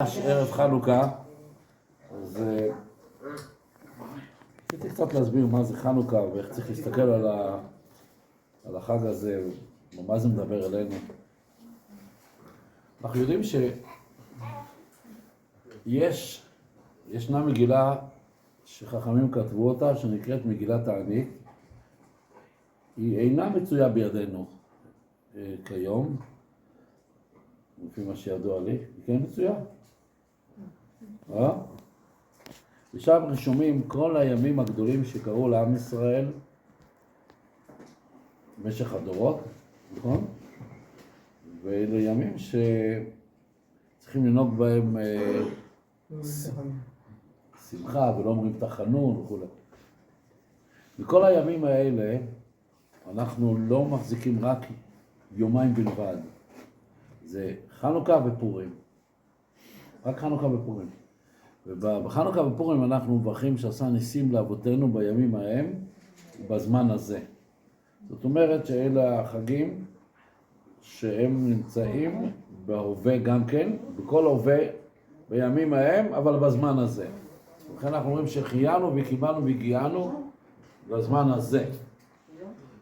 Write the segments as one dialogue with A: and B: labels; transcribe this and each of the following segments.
A: ערב חנוכה, אז רציתי קצת להסביר מה זה חנוכה ואיך צריך להסתכל על החג הזה ומה זה מדבר אלינו. אנחנו יודעים ישנה מגילה שחכמים כתבו אותה, שנקראת מגילת הענית. היא אינה מצויה בידינו כיום, לפי מה שידוע לי, היא כן מצויה. ושם רשומים כל הימים הגדולים שקרו לעם ישראל במשך הדורות, נכון? ואלו ימים שצריכים לנהוג בהם שמחה ולא אומרים תחנון וכו'. בכל הימים האלה אנחנו לא מחזיקים רק יומיים בלבד. זה חנוכה ופורים. רק חנוכה ופורים. ובחנוכה ופורים אנחנו מברכים שעשה ניסים לאבותינו בימים ההם בזמן הזה. זאת אומרת שאלה החגים שהם נמצאים בהווה גם כן, בכל הווה בימים ההם, אבל בזמן הזה. לכן אנחנו אומרים שחיינו וקיבלנו והגיענו בזמן הזה.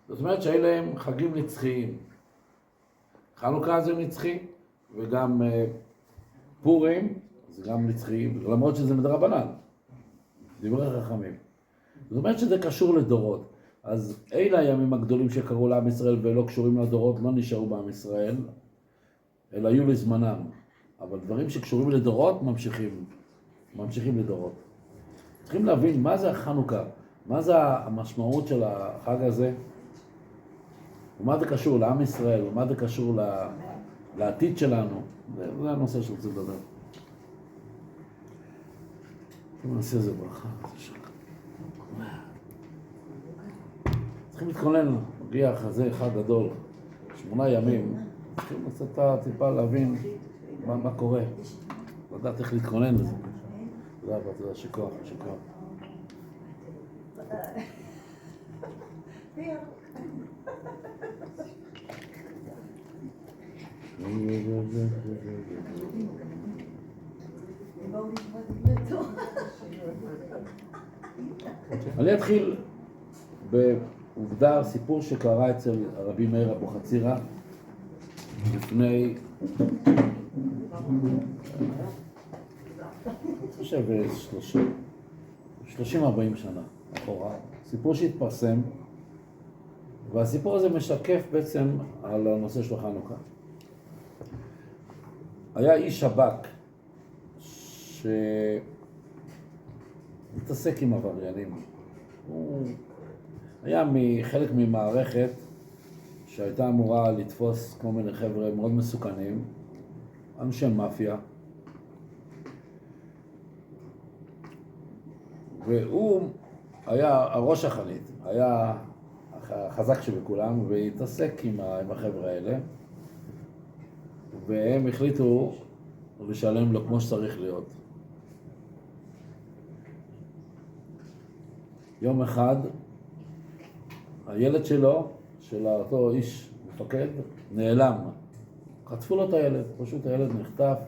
A: זאת אומרת שאלה הם חגים נצחיים. חנוכה זה נצחי, וגם פורים זה גם נצחי, למרות שזה מדרבנן, דברי חכמים. זאת אומרת שזה קשור לדורות. אז אלה הימים הגדולים שקרו לעם ישראל ולא קשורים לדורות, לא נשארו בעם ישראל, אלא היו לזמנם. אבל דברים שקשורים לדורות ממשיכים לדורות. צריכים להבין מה זה החנוכה, מה זה המשמעות של החג הזה, ומה זה קשור לעם ישראל, ומה זה קשור לעתיד שלנו. זה הנושא שרוצה לדבר. נעשה איזה ברכה. צריכים להתכונן, מגיע חזה אחד גדול, 8 ימים. צריכים לצאת טיפה להבין מה קורה. לדעת איך להתכונן לזה. תודה רבה, תודה, שכוח. אני אתחיל בעובדה, סיפור שקרה אצל רבי מאיר אבוחצירא לפני 30-40 שנה אחורה. סיפור שהתפרסם, והסיפור הזה משקף בעצם על הנושא של חנוכה. היה איש שב"כ שהתעסק עם עבריינים. הוא היה חלק ממערכת שהייתה אמורה לתפוס כל מיני חבר'ה מאוד מסוכנים, אנשי מאפיה. והוא היה הראש החנית, היה החזק שבכולם, והתעסק עם החבר'ה האלה. והם החליטו לשלם לו כמו שצריך להיות. יום אחד, הילד שלו, של אותו איש מפקד, נעלם. חטפו לו את הילד, פשוט הילד נחטף.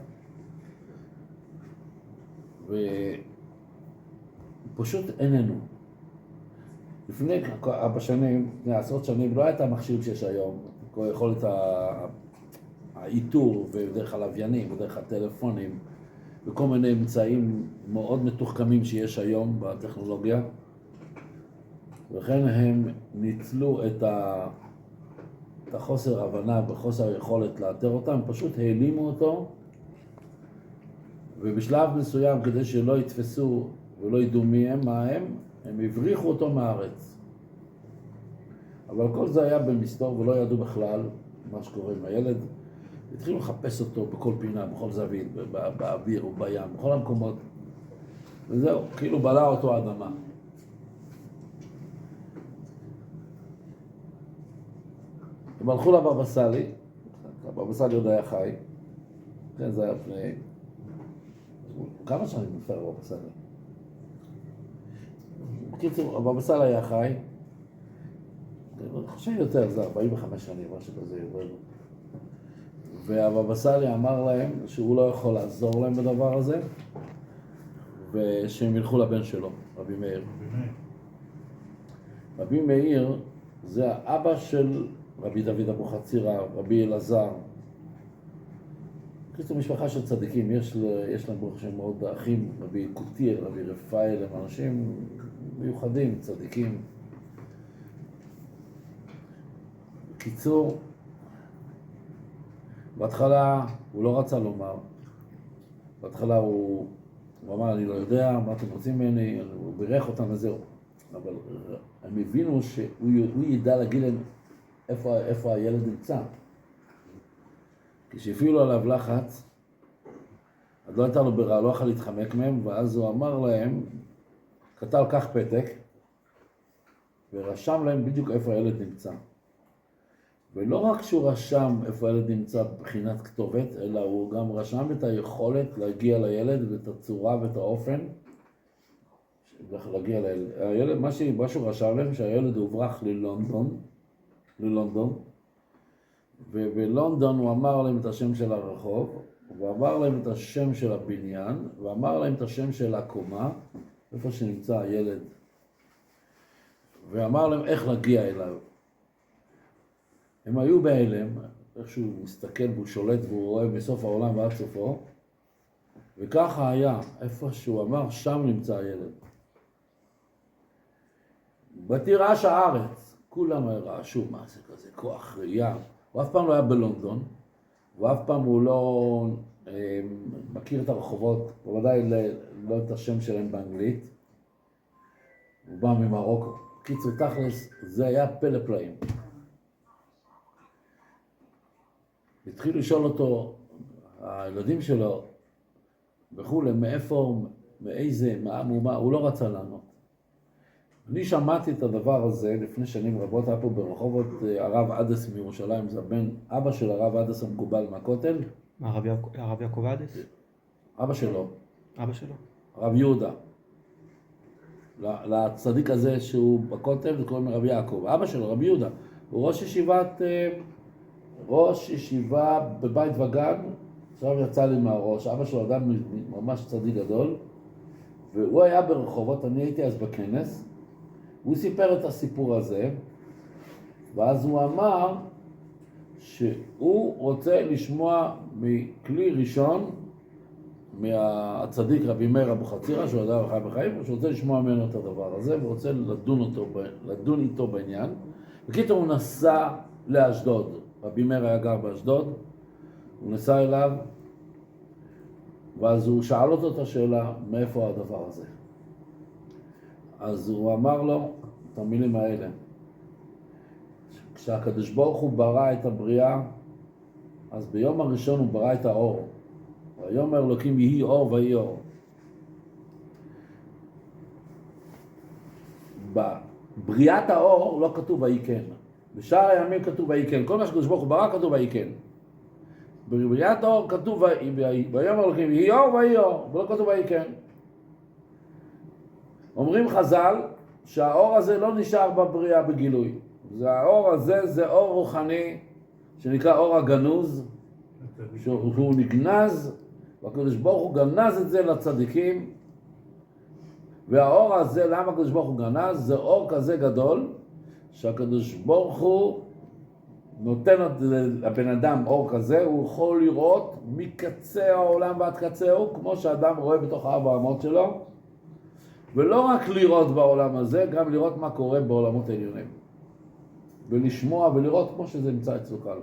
A: ופשוט איננו. לפני 4 שנים, לפני 10 שנים, לא הייתה מכשיר שיש היום, כל יכולת האיתור ודרך הלוויינים ודרך הטלפונים וכל מיני אמצעים מאוד מתוחכמים שיש היום בטכנולוגיה, וכן הם ניצלו את החוסר הבנה וחוסר היכולת לאתר אותם, פשוט העלימו אותו, ובשלב מסוים כדי שלא יתפסו ולא ידעו מי הם, מה הם הבריחו אותו מהארץ. אבל כל זה היה במסתור ולא ידעו בכלל מה שקורה עם הילד. התחילו לחפש אותו בכל פינה, בכל זווית, באוויר ובים, בכל המקומות. וזהו, כאילו בלע אותו האדמה. הם הלכו לבבא סאלי, הבבא סאלי עוד היה חי. כן, זה היה לפני... כמה שנים נפטר הבבא סאלי? בקיצור, הבבא סאלי היה חי. אני חושב יותר, זה 45 שנים, משהו כזה. והבבא סאלי אמר להם שהוא לא יכול לעזור להם בדבר הזה, ושהם ילכו לבן שלו, רבי מאיר. רבי מאיר זה האבא של רבי דוד אבוחצירא, רבי אלעזר. יש לו משפחה של צדיקים, יש להם ברוך השם מאוד אחים, רבי קוטיאל, רבי רפאל, הם אנשים מיוחדים, צדיקים. בקיצור, בהתחלה הוא לא רצה לומר. בהתחלה הוא אמר, אני לא יודע מה אתם רוצים ממני, הוא בירך אותם וזהו. אבל הם הבינו שהוא ידע להגיד להם איפה הילד נמצא. כשהפעילו עליו לחץ, אז לא הייתה לו ברירה, לא יכול להתחמק מהם, ואז הוא אמר להם, כתב כך פתק, ורשם להם בדיוק איפה הילד נמצא. ולא רק שהוא רשם איפה הילד נמצא בבחינת כתובת, אלא הוא גם רשם את היכולת להגיע לילד ואת הצורה ואת האופן להגיע לילד. הילד, מה שהוא רשם להם, שהילד הוברח ללונדון, ובלונדון הוא אמר להם את השם של הרחוב, ואמר להם את השם של הבניין, ואמר להם את השם של הקומה, איפה שנמצא הילד, ואמר להם איך להגיע אליו. הם היו בהלם, איך שהוא מסתכל והוא שולט והוא רואה מסוף העולם ועד סופו, וככה היה, איפה שהוא אמר, שם נמצא הילד. בתירש הארץ, כולם רעשו, מה זה כזה, כוח ראייה. הוא אף פעם לא היה בלונדון, ואף פעם הוא לא מכיר את הרחובות, בוודאי לא את השם שלהם באנגלית. הוא בא ממרוקו. קיצור, תכלס, זה היה פלא פלאים. התחילו לשאול אותו, הילדים שלו, וכולי, מאיפה, מאיזה, מה, הוא לא רצה לענות. אני שמעתי את הדבר הזה לפני שנים רבות, היה פה ברחובות הרב עדס מירושלים, זה בן אבא של הרב עדס המקובל מהכותל.
B: הרב יעקב עדס?
A: אבא שלו.
B: אבא שלו?
A: הרב יהודה. לצדיק הזה שהוא בכותל, קוראים לרב יעקב. אבא שלו, רב יהודה. הוא ראש ישיבה בבית וגן, עכשיו יצא לי מהראש. אבא שלו אדם ממש צדיק גדול, והוא היה ברחובות, אני הייתי אז בכנס, הוא סיפר את הסיפור הזה, ואז הוא אמר שהוא רוצה לשמוע מכלי ראשון, מהצדיק רבי מאיר אבוחצירא, שהוא אדם חי בחיים, שהוא רוצה לשמוע ממנו את הדבר הזה, ורוצה לדון איתו בעניין. בקיצור הוא נסע לאשדוד, רבי מאיר היה גר באשדוד, הוא נסע אליו, ואז הוא שאל אותו את השאלה, מאיפה הדבר הזה? אז הוא אמר לו את המילים האלה. כשהקדוש ברוך הוא ברא את הבריאה, אז ביום הראשון הוא ברא את האור. ויאמר אלוקים יהי אור ויהי אור. בבריאת האור לא כתוב ויהי כן. בשאר הימים כתוב ויהי כן. כל מה שקדוש ברוך הוא ברא כתוב ויהי כן. בבריאת האור כתוב ויאמר אלוקים יהי אור ויהי אור, ולא כתוב ויהי כן. אומרים חז"ל שהאור הזה לא נשאר בבריאה בגילוי. האור הזה זה אור רוחני שנקרא אור הגנוז, שהוא נגנז, והקדוש ברוך הוא גנז את זה לצדיקים. והאור הזה, למה הקדוש ברוך הוא גנז? זה אור כזה גדול שהקדוש ברוך הוא נותן לבן אדם אור כזה, הוא יכול לראות מקצה העולם ועד קצהו, כמו שאדם רואה בתוך הארבע אמות שלו, ולא רק לראות בעולם הזה, גם לראות מה קורה בעולמות העליונים. ולשמוע ולראות כמו שזה נמצא אצלו קל.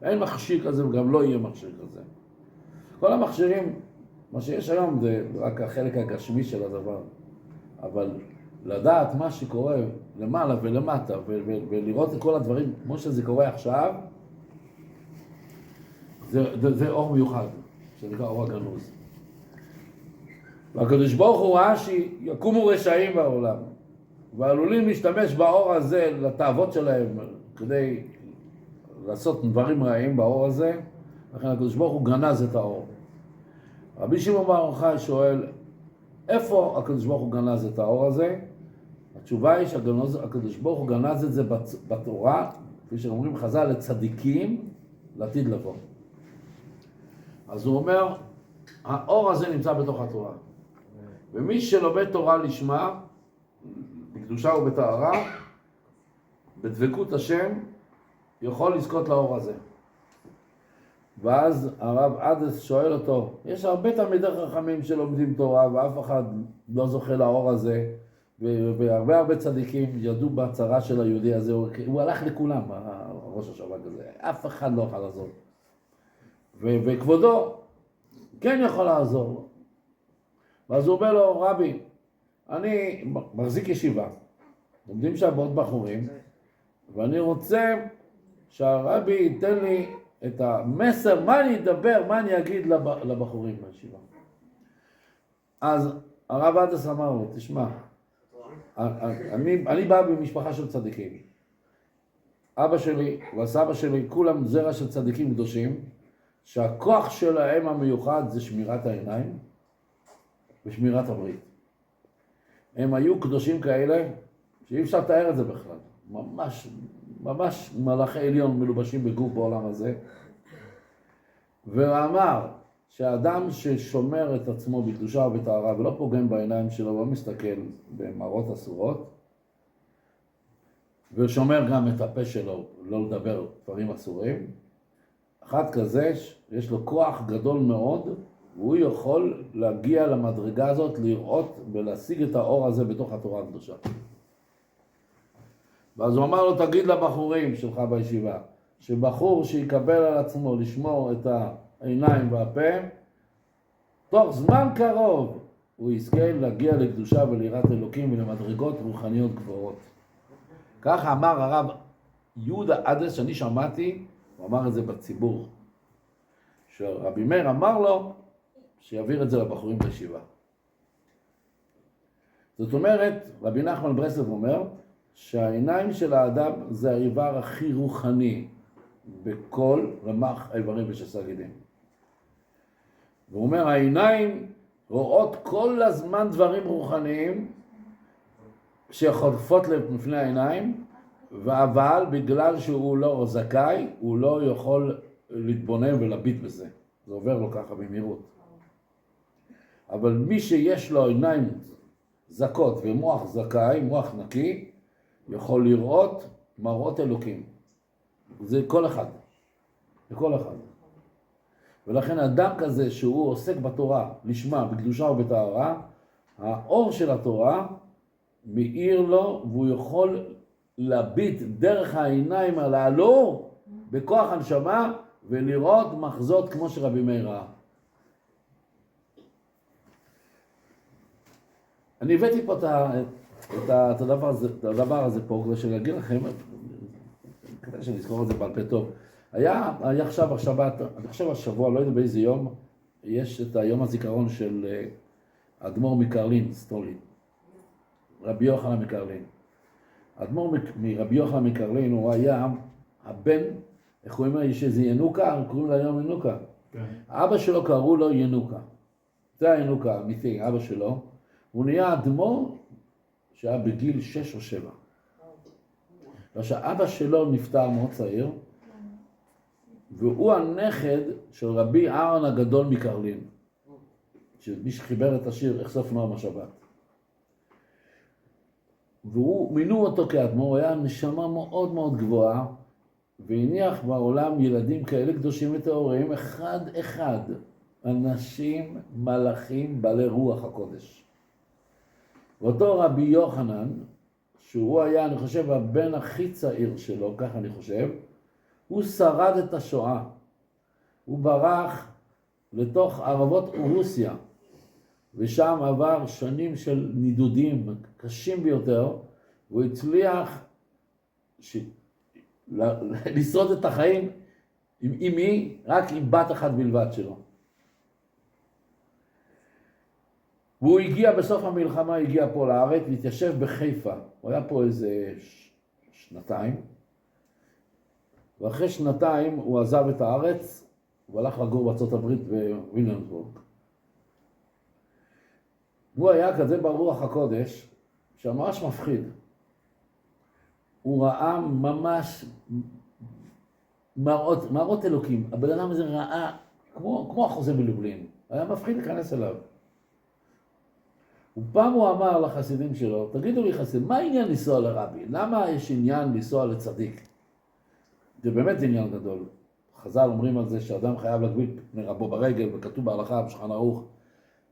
A: אין מכשיר כזה וגם לא יהיה מכשיר כזה. כל המכשירים, מה שיש היום זה רק החלק הגשמי של הדבר. אבל לדעת מה שקורה למעלה ולמטה ולראות את כל הדברים כמו שזה קורה עכשיו, זה אור מיוחד, שנקרא אור הגנוז. והקדוש ברוך הוא ראה שיקומו רשעים בעולם, ועלולים להשתמש באור הזה לתאוות שלהם כדי לעשות דברים רעים באור הזה, לכן הקדוש ברוך הוא גנז את האור. רבי שמעון בר יוחאי שואל, איפה הקדוש ברוך הוא גנז את האור הזה? התשובה היא שהקדוש ברוך הוא גנז את זה בתורה, כפי שאומרים חז"ל, לצדיקים לעתיד לבוא. אז הוא אומר, האור הזה נמצא בתוך התורה. ומי שלומד תורה לשמה, בקדושה ובטהרה, בדבקות השם, יכול לזכות לאור הזה. ואז הרב עדס שואל אותו, יש הרבה תלמידי חכמים שלומדים תורה, ואף אחד לא זוכה לאור הזה, והרבה צדיקים ידעו בצרה של היהודי הזה, הוא הלך לכולם, ראש השב"כ הזה, אף אחד לא יכול לעזור. וכבודו כן יכול לעזור. ואז הוא אומר לו, רבי, אני מחזיק ישיבה, לומדים שם עוד בחורים, ואני רוצה שהרבי ייתן לי את המסר, מה אני אדבר, מה אני אגיד לבחורים בישיבה. אז הרב עדס אמר לו, תשמע, אני בא במשפחה של צדיקים. אבא שלי והסבא שלי, כולם זרע של צדיקים קדושים, שהכוח שלהם המיוחד זה שמירת העיניים ושמירת הברית. הם היו קדושים כאלה שאי אפשר לתאר את זה בכלל. ממש מלאכי עליון מלובשים בגוף בעולם הזה. והוא אמר שהאדם ששומר את עצמו בקדושה ובטהרה ולא פוגם בעיניים שלו ולא מסתכל במראות אסורות, ושומר גם את הפה שלו לא לדבר דברים אסורים, אחד כזה יש לו כוח גדול מאוד, והוא יכול להגיע למדרגה הזאת, לראות ולהשיג את האור הזה בתוך התורה הקדושה. ואז הוא אמר לו, תגיד לבחורים שלך בישיבה, שבחור שיקבל על עצמו לשמור את העיניים והפה, תוך זמן קרוב הוא יזכה להגיע לקדושה וליראת אלוקים ולמדרגות רוחניות גבוהות. ככה אמר הרב יהודה עדס, שאני שמעתי, הוא אמר את זה בציבור, שרבי מאיר אמר לו שיעביר את זה לבחורים בישיבה. זאת אומרת, רבי נחמן ברסלב אומר שהעיניים של האדם זה האיבר הכי רוחני בכל רמ"ח איברים ושס"ה גידים. והוא אומר, העיניים רואות כל הזמן דברים רוחניים שחוטפות לפני העיניים, אבל בגלל שהוא לא זכאי, הוא לא יכול להתבונן ולהביט בזה. זה עובר לו ככה במהירות. אבל מי שיש לו עיניים זכות ומוח זכאי, מוח נקי, יכול לראות מראות אלוקים. זה כל אחד. זה כל אחד. ולכן אדם כזה שהוא עוסק בתורה, לשמה, בקדושה ובטהרה, האור של התורה מאיר לו, והוא יכול להביט דרך העיניים הללו בכוח הנשמה ולראות מחזות כמו שרבי מאיר ראה. אני הבאתי פה את הדבר הזה פה, כדי שאני אגיד לכם, כדי שאני אזכור את זה בעל פה טוב. היה עכשיו השבת, אני חושב השבוע, לא יודע באיזה יום, יש את היום הזיכרון של אדמו"ר מקרלין, סטולין, רבי יוחנן מקרלין. אדמו"ר מרבי יוחנן מקרלין הוא היה הבן, איך הוא אומר, יש איזה ינוקה, קוראים לו היום ינוקה. כן. אבא שלו קראו לו ינוקה. זה הינוקה האמיתי, אבא שלו. הוא נהיה אדמו"ר שהיה בגיל 6 או 7. כשאבא שלו נפטר מאוד צעיר, והוא הנכד של רבי אהרון הגדול מקרלין, שמי שחיבר את השיר אחשוף נועם השבת. והוא מינו אותו כאדמו"ר, הוא היה נשמה מאוד מאוד גבוהה, והניח בעולם ילדים כאלה קדושים וטהורים, אחד אחד, אנשים, מלאכים, בעלי רוח הקודש. ואותו רבי יוחנן, שהוא היה, אני חושב, הבן הכי צעיר שלו, כך אני חושב, הוא שרד את השואה. הוא ברח לתוך ערבות רוסיה, ושם עבר שנים של נידודים קשים ביותר, והוא הצליח לשרוד את החיים עם אמי, רק עם בת אחת בלבד שלו. והוא הגיע בסוף המלחמה, הגיע פה לארץ, והתיישב בחיפה. הוא היה פה איזה שנתיים, ואחרי שנתיים הוא עזב את הארץ, הוא הלך לגור בארצות הברית בווילניאמסבורג. הוא היה כזה ברוח הקודש, שממש מפחיד. הוא ראה ממש מראות אלוקים. הבן אדם הזה ראה כמו החוזה בלובלין, היה מפחיד להיכנס אליו. ופעם הוא אמר לחסידים שלו, תגידו לי חסידים, מה העניין לנסוע לרבי? למה יש עניין לנסוע לצדיק? זה באמת עניין גדול. חז"ל אומרים על זה שאדם חייב להגביל פני רבו ברגל, וכתוב בהלכה בשולחן ערוך,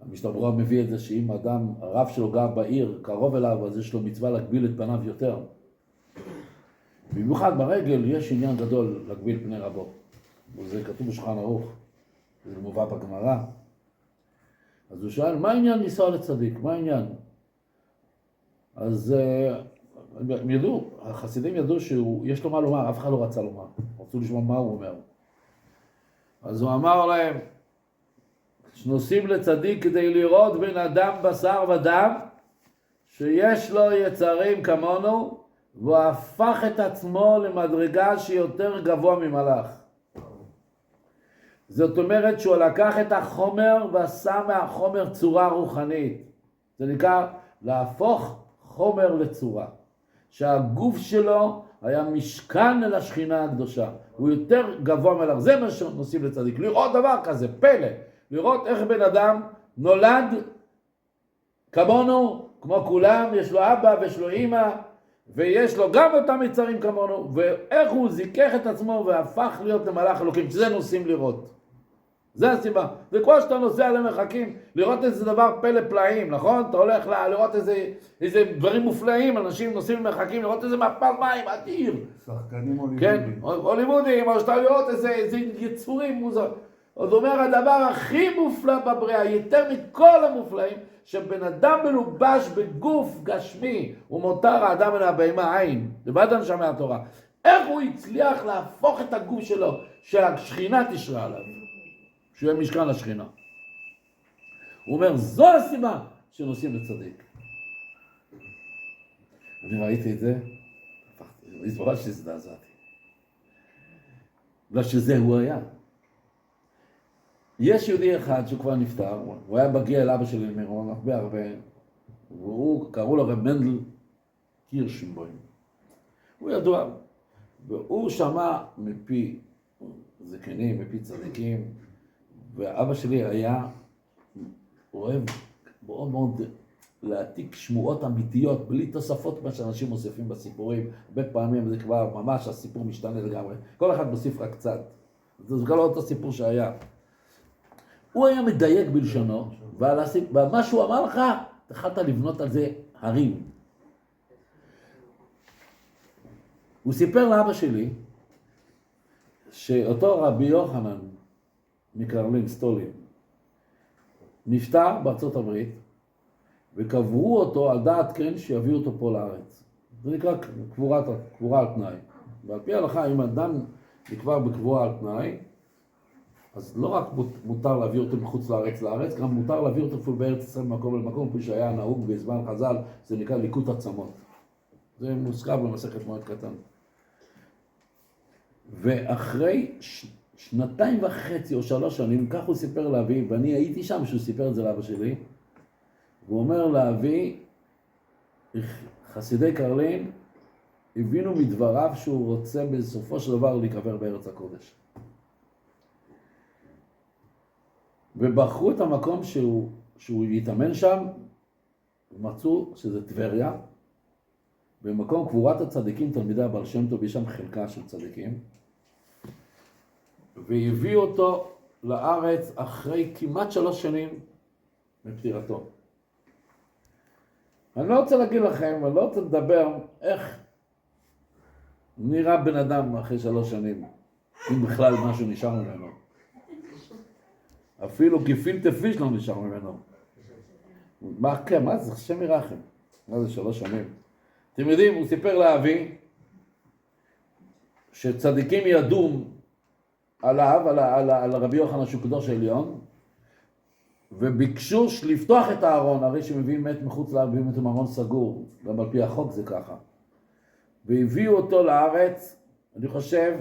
A: המשנה ברורה מביא את זה שאם אדם, הרב שלו גר בעיר, קרוב אליו, אז יש לו מצווה להגביל את פניו יותר. במיוחד ברגל יש עניין גדול להגביל פני רבו. וזה כתוב בשולחן ערוך, זה מובא בגמרא. אז הוא שואל, מה העניין לנסוע לצדיק? מה העניין? אז הם ידעו, החסידים ידעו שיש לו מה לומר, אף אחד לא רצה לומר. רצו לשמוע מה הוא אומר. אז הוא אמר להם, שנוסעים לצדיק כדי לראות בן אדם בשר ודם, שיש לו יצרים כמונו, והוא הפך את עצמו למדרגה שיותר גבוה ממלאך. זאת אומרת שהוא לקח את החומר ועשה מהחומר צורה רוחנית. זה נקרא להפוך חומר לצורה. שהגוף שלו היה משכן אל השכינה הקדושה. הוא יותר גבוה מלאך. זה מה שנוסעים לצדיק. לראות דבר כזה, פלא. לראות איך בן אדם נולד כמונו, כמו כולם, יש לו אבא ויש לו אמא, ויש לו גם אותם יצרים כמונו, ואיך הוא זיכך את עצמו והפך להיות למלאך אלוקים, שזה נוסעים לראות. זה הסיבה. זה כמו שאתה נוסע למרחקים, לראות איזה דבר פלא פלאים, נכון? אתה הולך לראות איזה דברים מופלאים, אנשים נוסעים למרחקים, לראות איזה מפל מים אדיר.
C: שחקנים הוליוודיים.
A: כן, הוליוודיים, או שאתה לראות איזה יצורים מוזר. עוד אומר הדבר הכי מופלא בבריאה, יותר מכל המופלאים, שבן אדם מלובש בגוף גשמי, ומותר האדם מן הבהמה עין, לבד הנשמה התורה. איך הוא הצליח להפוך את הגוף שלו, שהשכינה תשרה עליו, שהוא יהיה משכן לשכינה. הוא אומר, זו הסיבה שנוסעים לצדיק. אני ראיתי את זה, הסברה שהזדעזעתי. בגלל שזה הוא היה. יש יהודי אחד שהוא כבר נפטר, הוא היה מגיע אל אבא שלי למירון, הרבה, והוא, קראו לו רב מנדל קירשנבוים. הוא ידוע, והוא שמע מפי זקנים, מפי צדיקים, ואבא שלי היה אוהב מאוד מאוד להעתיק שמועות אמיתיות, בלי תוספות מה שאנשים מוסיפים בסיפורים. הרבה פעמים זה כבר ממש הסיפור משתנה לגמרי. כל אחד מוסיף רק קצת. זה כבר לא אותו סיפור שהיה. הוא היה מדייק בלשונו, ומה שהוא אמר לך, התחלת לבנות על זה הרים. הוא סיפר לאבא שלי, שאותו רבי יוחנן מקרלין סטולין, נפטר בארצות הברית, וקברו אותו על דעת כן שיביאו אותו פה לארץ. זה נקרא קבורה על תנאי. ועל פי ההלכה, אם אדם נקבר בקבורה על תנאי, אז לא רק מותר להביא אותו מחוץ לארץ, גם מותר להביא אותו אפילו בארץ ישראל ממקום למקום, כפי שהיה נהוג בזמן חז"ל, זה נקרא ליקוט עצמות. זה מוזכר במסכת מועד קטן. ואחרי 2.5 או 3 שנים, כך הוא סיפר לאבי, ואני הייתי שם שהוא סיפר את זה לאבא שלי, והוא אומר לאבי, חסידי קרלין הבינו מדבריו שהוא רוצה בסופו של דבר להיקבר בארץ הקודש. ובחרו את המקום שהוא יתאמן שם, ומצאו שזה טבריה, במקום קבורת הצדיקים, תלמידי הבעל שם טוב, יש שם חלקה של צדיקים, והביאו אותו לארץ אחרי כמעט 3 שנים מפטירתו. אני לא רוצה להגיד לכם, אני לא רוצה לדבר איך נראה בן אדם אחרי 3 שנים, אם בכלל משהו נשאר ממנו. אפילו גפילטע פיש לא נשאר ממנו. מה זה? השם ירחם. מה זה 3 שנים? אתם יודעים, הוא סיפר לאבי שצדיקים ידעו עליו, על רבי יוחנן שהוא קדוש העליון, וביקשו לפתוח את הארון, הרי שמביאים מת מחוץ לארץ, מביאים את הארון סגור, גם על פי החוק זה ככה. והביאו אותו לארץ, אני חושב,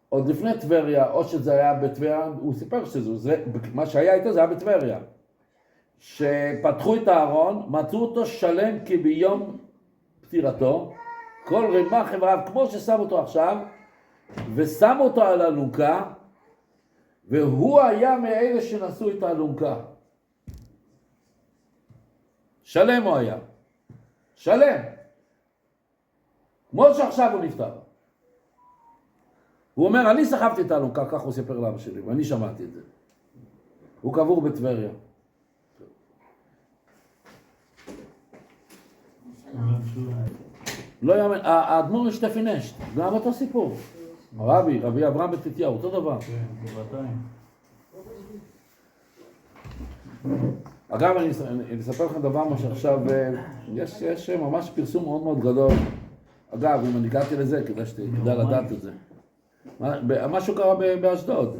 A: עוד לפני טבריה, או שזה היה בטבריה, הוא סיפר שזה, מה שהיה איתו זה היה בטבריה. שפתחו את הארון, מצאו אותו שלם כביום פטירתו, כל רמ"ח איבריו, כמו ששם אותו עכשיו, ושם אותו על אלונקה, והוא היה מאלה שנשאו את האלונקה. שלם הוא היה. שלם. כמו שעכשיו הוא נפטר. הוא אומר, אני סחבתי את האלונקה, כך הוא סיפר לאבא שלי, ואני שמעתי את זה. הוא קבור בטבריה. לא יאמן, האדמו"ר שטפי נשט, גם אותו סיפור. רבי אברהם בתתיהו, אותו דבר.
C: כן, בבתיים.
A: אגב, אני אספר לכם דבר מה שעכשיו, יש ממש פרסום מאוד מאוד גדול. אגב, אם אני הגעתי לזה, כדאי שתדע לדעת את זה. משהו קרה באשדוד.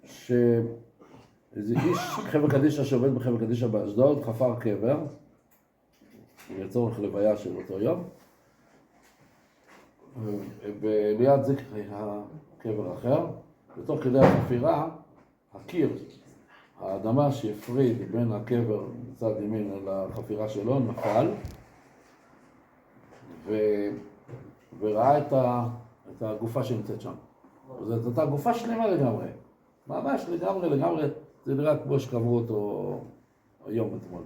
A: שאיזה איש חבר קדישא שעובד בחבר קדישא באשדוד, חפר קבר, לצורך לוויה של אותו יום, וליד זה היה קבר אחר, בתוך כדי החפירה, הקיר, האדמה שהפריד בין הקבר מצד ימין לחפירה שלו נפל, וראה את הגופה שנמצאת שם. זאת הייתה גופה שלמה לגמרי, ממש לגמרי, זה נראה כמו שקברו אותו היום אתמול.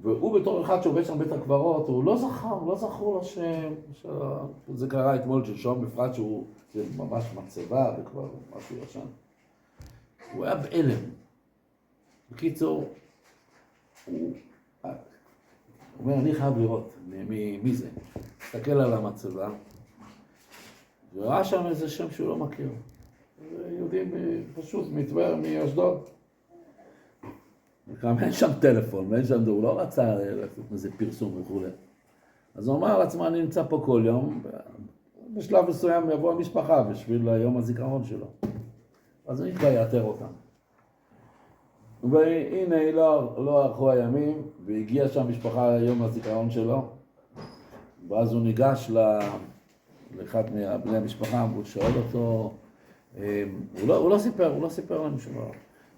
A: והוא בתור אחד שעובד שם בית הקברות, הוא לא זכור לו שזה קרה אתמול שלשום, בפרט שזה ממש מצבה וכבר משהו ישן. הוא היה באלם. בקיצור, הוא אומר, אני חייב לראות מי זה. תסתכל על המצבה, וראה שם איזה שם שהוא לא מכיר. יהודים פשוט מטבריה, מאשדוד. גם אין שם טלפון, ואין שם, הוא לא רצה לעשות איזה פרסום וכו'. אז הוא אמר לעצמו, אני נמצא פה כל יום, בשלב מסוים יבוא המשפחה בשביל יום הזיכרון שלו. אז אני כבר יאתר אותם. והנה לא ערכו הימים, והגיע שם משפחה ליום הזיכרון שלו, ואז הוא ניגש לאחד מבני המשפחה, והוא שואל אותו, הוא לא סיפר לנו שום דבר.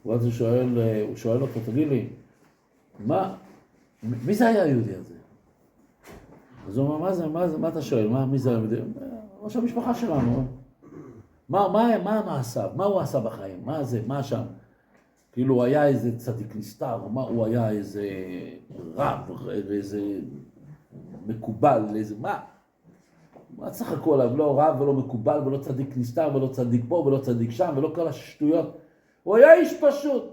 A: ואז הוא שואל אותו, תגיד לי, מי זה היה היהודי הזה? אז הוא אומר, מה אתה שואל? מי זה היהודי? ראש המשפחה שלנו. מה עשה? מה הוא עשה בחיים? מה שם? כאילו הוא היה איזה צדיק נסתר, הוא היה איזה רב, איזה מקובל, איזה מה צחקו עליו? לא רב ולא מקובל ולא צדיק נסתר ולא צדיק פה ולא צדיק שם ולא כל השטויות. הוא היה איש פשוט.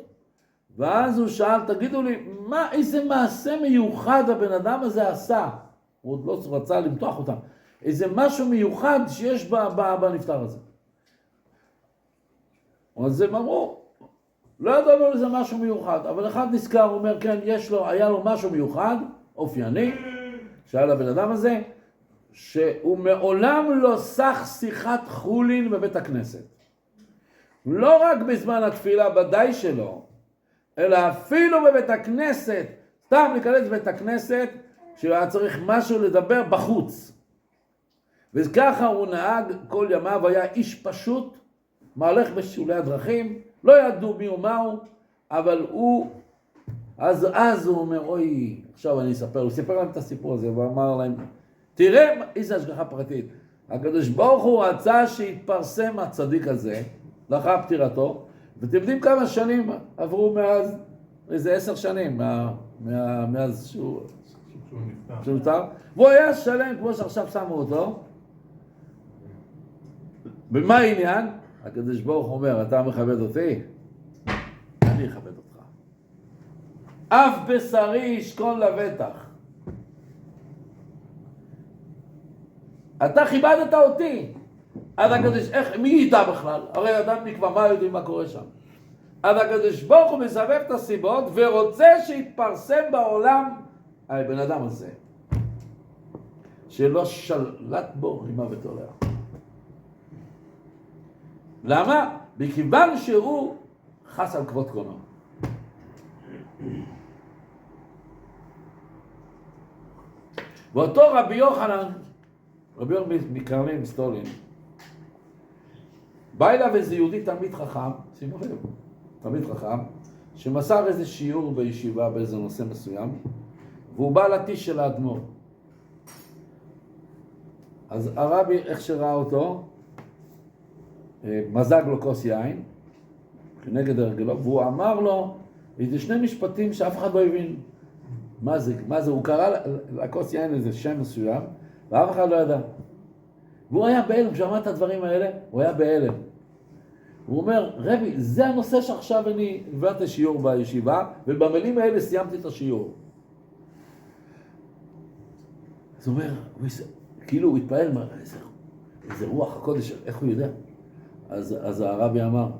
A: ואז הוא שאל, תגידו לי, איזה מעשה מיוחד הבן אדם הזה עשה? הוא עוד לא רצה למתוח אותם. איזה משהו מיוחד שיש בנפטר הזה. אז הם אמרו, לא ידענו לזה משהו מיוחד, אבל אחד נזכר, הוא אומר, כן, היה לו משהו מיוחד, אופייני, שהיה לבן אדם הזה, שהוא מעולם לא סח שיחת חולין בבית הכנסת. לא רק בזמן התפילה בדי שלו, אלא אפילו בבית הכנסת, סתם להיכנס בבית הכנסת, שהיה צריך משהו לדבר בחוץ. וככה הוא נהג כל ימיו, היה איש פשוט, מהלך בשולי הדרכים, לא ידעו מי ומהו, אבל אז הוא אומר, אוי, עכשיו אני אספר, הוא סיפר להם את הסיפור הזה, והוא אמר להם, תראה איזה השגחה פרטית. הקדוש ברוך הוא רצה שיתפרסם הצדיק הזה, לאחר פטירתו, ואתם יודעים כמה שנים עברו מאז, איזה 10 שנים, מאז שהוא נפטר, והוא היה שלם כמו שעכשיו שמו אותו. במה העניין? הקדוש ברוך הוא אומר, אתה מכבד אותי? אני אכבד אותך. אף בשרי ישכון לבטח. אתה כיבדת אותי. עד הקדוש, מי ידע בכלל? הרי אדם נקבע, מה יודעים מה קורה שם? עד הקדוש ברוך הוא מסבב את הסיבות ורוצה שיתפרסם בעולם הבן אדם הזה. שלא שלט בו רימה ותולע. למה? מכיוון שהוא חס על כבוד קונו. ואותו רבי יוחנן מקרלין מסטולין, בא אליו איזה יהודי תלמיד חכם, שימו לב, תלמיד חכם, שמסר איזה שיעור בישיבה באיזה נושא מסוים, והוא בא לטיש של האדמו"ר. אז הרבי, איך שראה אותו, מזג לו כוס יין, כנגד הרגלו, והוא אמר לו, איזה שני משפטים שאף אחד לא הבין. מה זה? הוא קרא לכוס יין איזה שם מסוים, ואף אחד לא ידע. והוא היה בהלם, כשאמר את הדברים האלה, הוא היה בהלם. הוא אומר, רבי, זה הנושא שעכשיו אני הבאתי שיעור בישיבה, ובמילים האלה סיימתי את השיעור. אז הוא אומר, כאילו הוא התפעל, איזה רוח הקודש, איך הוא יודע? אז הרבי אמר,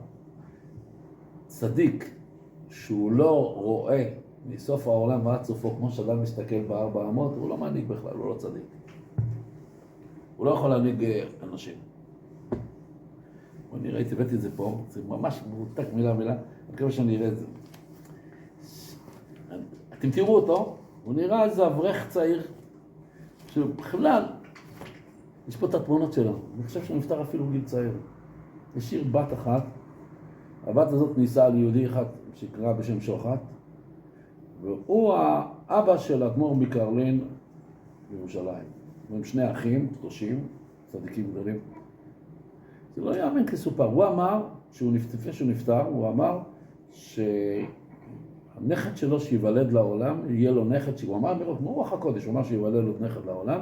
A: צדיק שהוא לא רואה מסוף העולם ועד סופו, כמו שאדם מסתכל בארבע אמות, הוא לא מנהיג בכלל, הוא לא צדיק. הוא לא יכול להנהיג אנשים. אני ראיתי, הבאתי את זה פה, זה ממש מרותק מילה, אני מקווה שאני אראה את זה. אתם תראו אותו, הוא נראה איזה אברך צעיר, שבכלל, יש פה את התמונות שלו, אני חושב שהוא נפטר אפילו בגיל צעיר. השאיר בת אחת, הבת הזאת ניסה על יהודי אחד שקרא בשם שוחט, והוא האבא של האדמו"ר מקרלין בירושלים. הם שני אחים, קדושים, צדיקים גדולים. זה לא יאמן כסופר. הוא אמר, לפני שהוא נפטר, הוא אמר שהנכד שלו שיוולד לעולם, יהיה לו נכד, הוא אמר מרוב, כמו רוח הקודש, הוא אמר שיוולד לו נכד לעולם,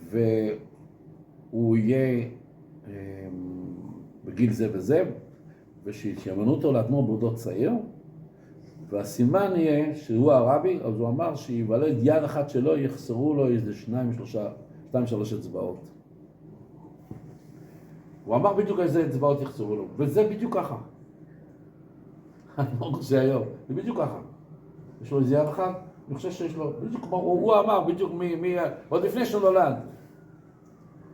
A: והוא יהיה בגיל זה וזה, ושימנו אותו לאדמו"ר בעודו צעיר, והסימן יהיה שהוא הרבי, אז הוא אמר שיוולד יד אחת שלו, יחסרו לו איזה 2-3 אצבעות. הוא אמר בדיוק איזה אצבעות יחסרו לו, וזה בדיוק ככה. אני לא חושב היום, זה בדיוק ככה. יש לו איזה יד אחת, אני חושב שיש לו, בדיוק כמו, הוא אמר בדיוק עוד לפני שהוא נולד.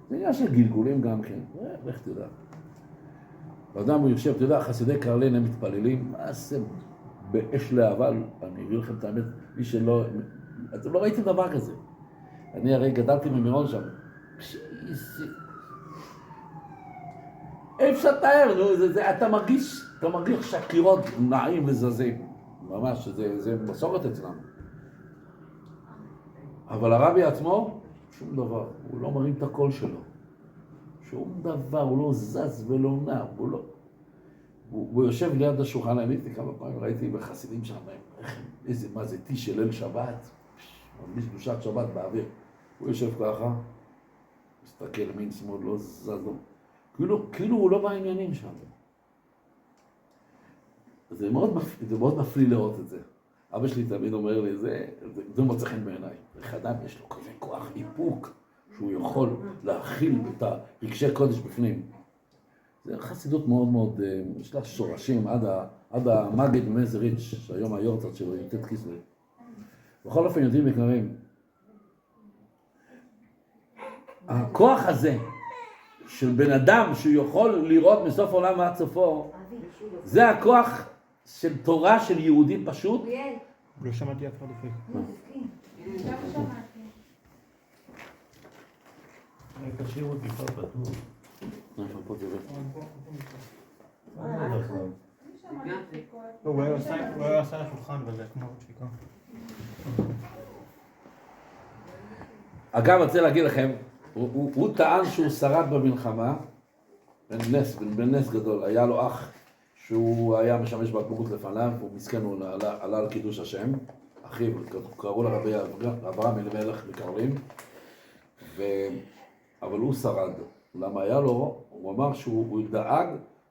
A: זה עניין של גלגולים גם כן, איך תדע. ואדם הוא יושב, אתה יודע, חסידי קרלין הם מתפללים, מה זה באש להבה, אני אביא לכם את האמת, מי שלא, אתם לא ראיתם דבר כזה. אני הרי גדלתי ממירון שם. אפשר לתאר, אתה מרגיש שהקירות נעים וזזים, ממש, זה מסורת אצלנו. אבל הרבי עצמו, שום דבר, הוא לא מרים את הקול שלו. שום דבר, הוא לא זז ולא נע, הוא יושב ליד השולחן, אני הייתי כמה פעמים, ראיתי בחסידים שם, מה זה, תי של ליל שבת, מרגיש קדושת שבת באוויר. הוא יושב ככה, מסתכל מין שמאל, לא זז, כאילו הוא לא בעניינים שם. זה מאוד מפליא לראות את זה. אבא שלי תמיד אומר לי, זה מוצא חן בעיניי. איך אדם יש לו כזה כוח איפוק, שהוא יכול להכיל את הרגשי קודש בפנים. זה חסידות מאוד מאוד, יש לה שורשים עד המגיד מזריץ', שהיום היורצת שלו, יתת כיסוי. בכל אופן יודעים יקרים, הכוח הזה של בן אדם שיכול לראות מסוף עולם ועד סופו, זה הכוח של תורה של יהודי פשוט.
B: לא שמעתי אף אחד לפני.
C: תשאיר אותי כבר פתוח.
A: פה תראה.
B: הוא היה עושה לשולחן וזה כמו שיקה.
A: אגב, אני רוצה להגיד לכם, הוא טען שהוא שרד במלחמה, בן נס גדול, היה לו אח שהוא היה משמש באדמו"רות לפניו, הוא מסכן, הוא עלה על קידוש השם, אחיו, קראו לרבי אברהם אלימלך מקרלין, אבל הוא שרד. למה היה לו? הוא אמר שהוא דאג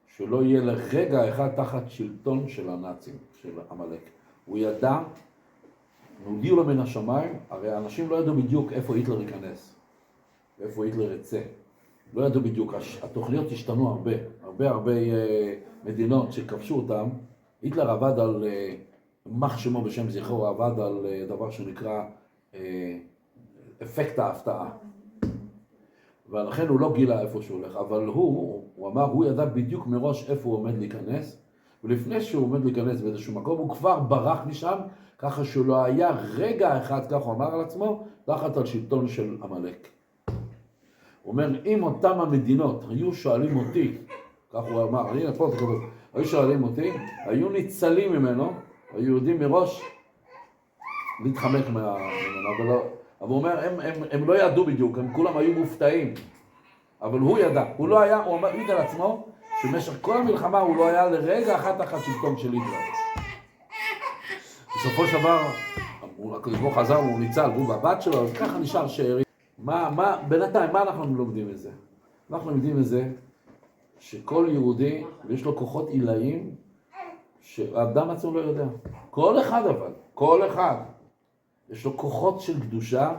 A: שלא יהיה לרגע אחד תחת שלטון של הנאצים, של עמלק. הוא ידע, הודיעו לו מן השמיים, הרי האנשים לא ידעו בדיוק איפה היטלר ייכנס, ואיפה היטלר יצא. לא ידעו בדיוק, התוכניות השתנו הרבה מדינות שכבשו אותם. היטלר עבד על, מח שמו בשם זכרו, עבד על דבר שנקרא אפקט ההפתעה. ולכן הוא לא גילה איפה שהוא הולך, אבל הוא אמר, הוא ידע בדיוק מראש איפה הוא עומד להיכנס, ולפני שהוא עומד להיכנס באיזשהו מקום, הוא כבר ברח משם, ככה שהוא לא היה רגע אחד, כך הוא אמר על עצמו, תחת השלטון של עמלק. הוא אומר, אם אותם המדינות היו שואלים אותי, כך הוא אמר, הנה פה זה כתוב, היו שואלים אותי, היו ניצלים ממנו, היו יודעים מראש להתחמק ממנו, אבל הוא אומר, הם לא ידעו בדיוק, הם כולם היו מופתעים. אבל הוא ידע, הוא לא היה, הוא מעיד על עצמו, שבמשך כל המלחמה הוא לא היה לרגע אחת שלטון של היטלר. בסופו של דבר, הקדוש ברוך הוא חזר, הוא ניצל, הוא והבת שלו, אז ככה נשאר שארית. בינתיים, מה אנחנו לומדים מזה? אנחנו לומדים מזה שכל יהודי, ויש לו כוחות עילאיים, שהאדם עצמו לא יודע. כל אחד אבל, כל אחד, יש לו כוחות של קדושה.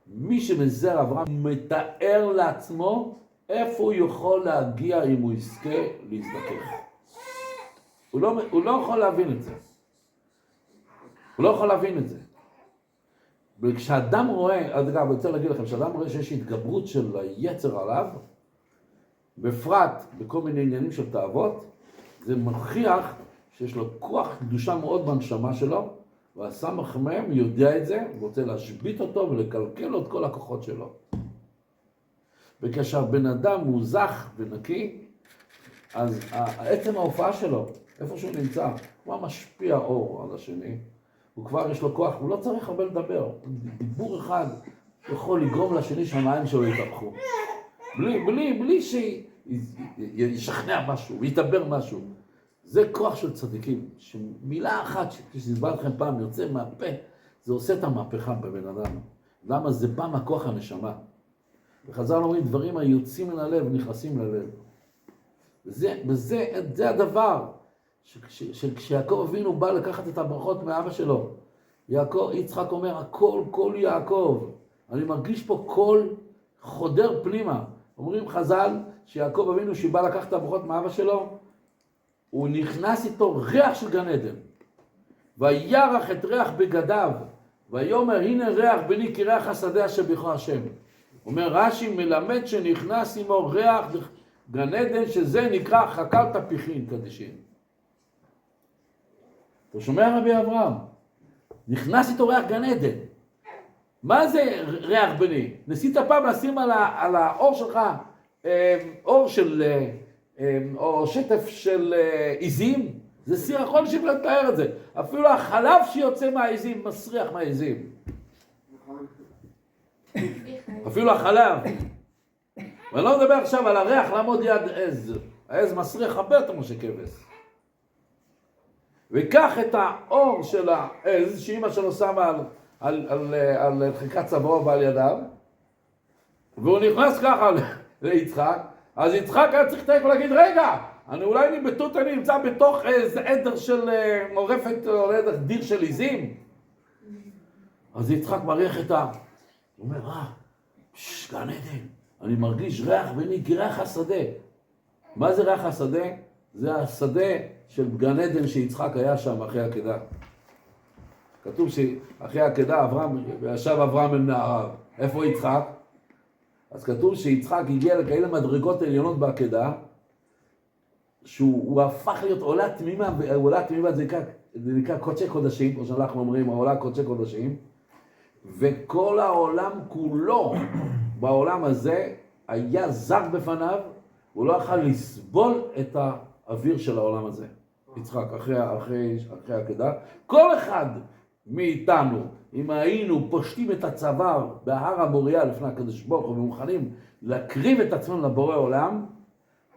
A: מי שמזרע אברהם מתאר לעצמו איפה הוא יכול להגיע אם הוא יזכה להזדכך. הוא לא יכול להבין את זה. הוא לא יכול להבין את זה. וכשאדם רואה, אגב, אני רוצה להגיד לכם, כשאדם רואה שיש התגברות של היצר עליו, בפרט בכל מיני עניינים של תאוות, זה מוכיח שיש לו כוח קדושה מאוד בנשמה שלו, והסמ"ך מהם יודע את זה, ורוצה להשבית אותו ולקלקל לו את כל הכוחות שלו. וכשהבן אדם מוזח ונקי, אז עצם ההופעה שלו, איפה שהוא נמצא, הוא משפיע אור על השני, הוא כבר יש לו כוח, הוא לא צריך הרבה לדבר. דיבור אחד יכול לגרום לשני שהמים שלו יתהפכו. בלי שישכנע משהו, יתבר משהו. זה כוח של צדיקים, שמילה אחת, כשהסברתי לכם פעם, יוצא מהפה, זה עושה את המהפכה בבן אדם. למה? זה בא מהכוח הנשמה. וחז"ל אומרים, דברים היוצאים מן הלב נכנסים ללב. וזה הדבר, שכשיעקב אבינו בא לקחת את הברכות מאבא שלו, יצחק אומר, הכל קול יעקב. אני מרגיש פה קול חודר פנימה. אומרים חז"ל, שיעקב אבינו שבא לקחת את הברכות מאבא שלו, הוא נכנס איתו ריח של גן עדן. וירח את ריח בגדיו, ויאמר הנה ריח בני כריח השדה אשר בכו השם. אומר רש"י מלמד שנכנס עמו ריח גן עדן, שזה נקרא חקל תפיחין קדשין. אתה שומע רבי אברהם? נכנס איתו ריח גן עדן. מה זה ריח בני? ניסית פעם לשים על האור שלך אור של או שטף של עיזים? זה סירחון שבלי לתאר את זה. אפילו החלב שיוצא מהעיזים מסריח מהעיזים. אפילו החלב. ואני לא מדבר עכשיו על הריח לעמוד יד עז. העז מסריח הרבה יותר כמו שכבש. וקח את האור של העז שאמא שלו שמה על חלקת צווארו ועל ידיו, והוא נכנס ככה ליצחק. אז יצחק היה צריך תאיך להגיד, רגע, אולי בטות אני נמצא בתוך איזה עדר של מורפת, או עדר דיר של עיזים. אז יצחק מריח את הוא אומר, גן עדן, אני מרגיש ריח בני כריח השדה. מה זה ריח השדה? זה השדה של גן עדן שיצחק היה שם אחרי העקדה. כתוב שאחרי העקדה ישב אברהם אל נעריו. איפה יצחק? אז כתוב שיצחק הגיע לכאלה מדרגות עליונות בעקדה, שהוא הפך להיות עולה תמימה, עולה תמימה זה נקרא קודשי קודשים, כמו שאנחנו אומרים, עולה קודשי קודשים, וכל העולם כולו בעולם הזה היה זר בפניו, הוא לא יכול לסבול את האוויר של העולם הזה. יצחק, אחרי העקדה, כל אחד מאיתנו, אם היינו פושטים את הצוואר בהר המוריה לפני הקדוש ברוך הוא ומוכנים להקריב את עצמנו לבורא עולם,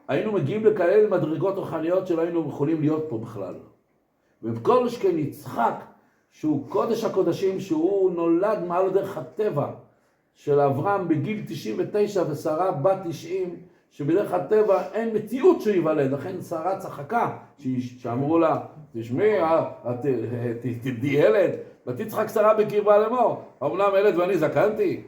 A: היינו מגיעים לכאלה מדרגות רוחניות שלא היינו יכולים להיות פה בכלל. וכל שכן יצחק, שהוא קודש הקודשים, שהוא נולד מעל דרך הטבע של אברהם בגיל 99 ושרה בת 90, שבדרך הטבע אין מציאות שהוא ייוולד, לכן שרה צחקה, שאמרו לה, תשמעי, תלדי ילד, ותצחק שרה בקרבה לאמור, אמנם ילד ואני זקנתי.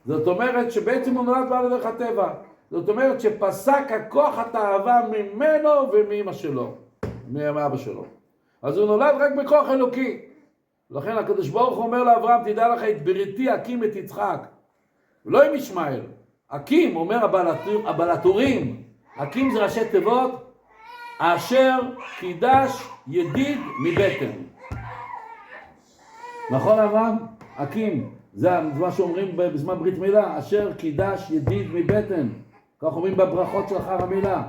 A: זאת אומרת שבעצם הוא נולד מעל דרך הטבע. זאת אומרת שפסק הכוח התאווה ממנו ומאמא שלו, מאבא שלו. אז הוא נולד רק בכוח אלוקי. לכן הקדוש ברוך הוא אומר לאברהם, תדע לך את בריתי אקים את יצחק. ולא עם ישמעאל. אקים, אומר הבלטורים, אקים זה ראשי תיבות, אשר קידש ידיד מבטן. נכון אברהם? אקים. זה מה שאומרים בזמן ברית מילה, אשר קידש ידיד מבטן. כך אומרים בברכות של אחר המילה.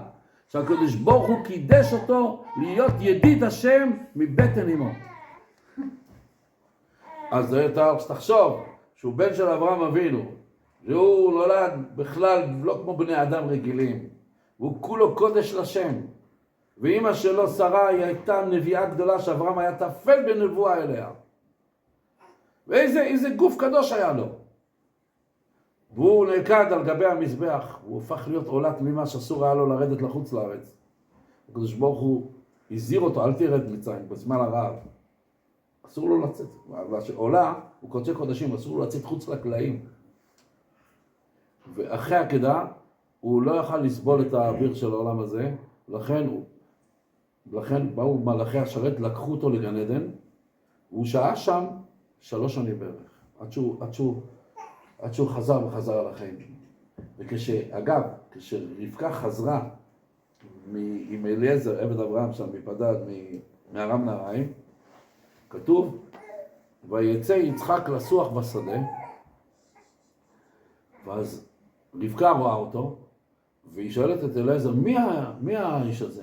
A: שהקדוש ברוך הוא קידש אותו להיות ידיד השם מבטן אמו. אז תחשוב שהוא בן של אברהם אבינו, שהוא נולד בכלל לא כמו בני אדם רגילים, והוא כולו קודש לשם. ואמא שלו שרה היא הייתה נביאה גדולה שאברהם היה טפל בנבואה אליה. ואיזה גוף קדוש היה לו. והוא נעקד על גבי המזבח, הוא הפך להיות עולה תמימה שאסור היה לו לרדת לחוץ לארץ. הקדוש ברוך הוא הזהיר אותו, אל תרד מצרים, בזמן הרעב. אסור לו לצאת. עולה, הוא קודשי קודשים, אסור לו לצאת חוץ לקלעים. ואחרי העקדה, הוא לא יכל לסבול את האוויר של העולם הזה, לכן באו מלאכי השרת, לקחו אותו לגן עדן, והוא שהה שם 3 שנים בערך, עד שהוא חזר וחזר על החיים. אגב, כשרבקה חזרה עם אליעזר, עבד אברהם שם, מפדד, מארם נהריים, כתוב, ויצא יצחק לסוח בשדה, ואז רבקה רואה אותו, והיא שואלת את אליעזר, מי האיש הזה?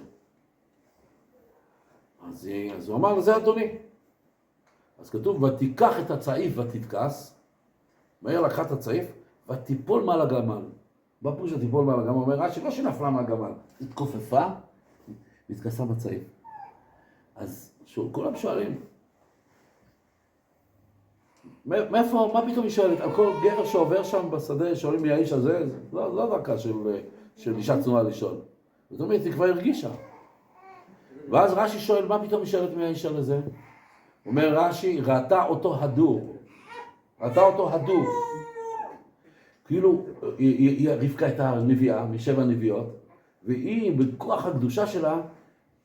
A: אז הוא אמר, זה אדוני. אז כתוב, ותיקח את הצעיף ותתכס, מאיר לקחה את הצעיף, ותיפול מעל הגמל. בפוש תיפול מעל הגמל, אומר רש"י, לא שנפלה מהגמל, התכופפה, והתכסה בצעיף. אז כולם שואלים, מאיפה, מה פתאום היא שואלת? על כל גבר שעובר שם בשדה, שואלים מי האיש הזה? לא דרכה של אישה צנועה לשאול. זאת אומרת, היא כבר הרגישה. ואז רש"י שואל, מה פתאום היא שואלת מי האיש הזה? אומר רש"י, ראתה אותו הדור. ראתה אותו הדור. כאילו, רבקה הייתה נביאה, מ7 נביאות, והיא, בכוח הקדושה שלה,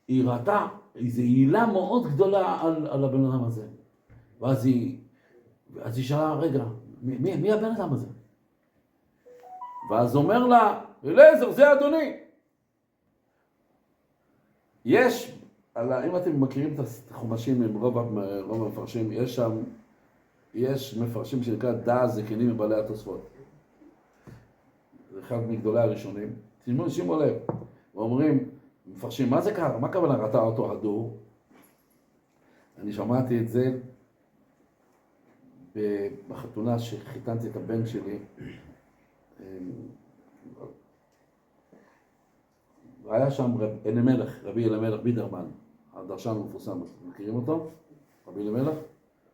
A: היא ראתה איזו עילה מאוד גדולה על הבן אדם הזה. ואז היא שאלה, רגע, מי הבן אדם הזה? ואז אומר לה, אליעזר, זה אדוני. יש, אם אתם מכירים את החומשים עם רוב המפרשים, יש מפרשים שנקרא דעת זקנים מבעלי התוספות. זה אחד מגדולי הראשונים. שימו לב, ואומרים, מפרשים, מה זה קרה? מה כוונה ראתה אותו הדור? אני שמעתי את זה בחתונה שחיתנתי את הבן שלי. היה שם רבי אלימלך בידרמן, הדרשן המפורסם, מכירים אותו? רבי אלימלך?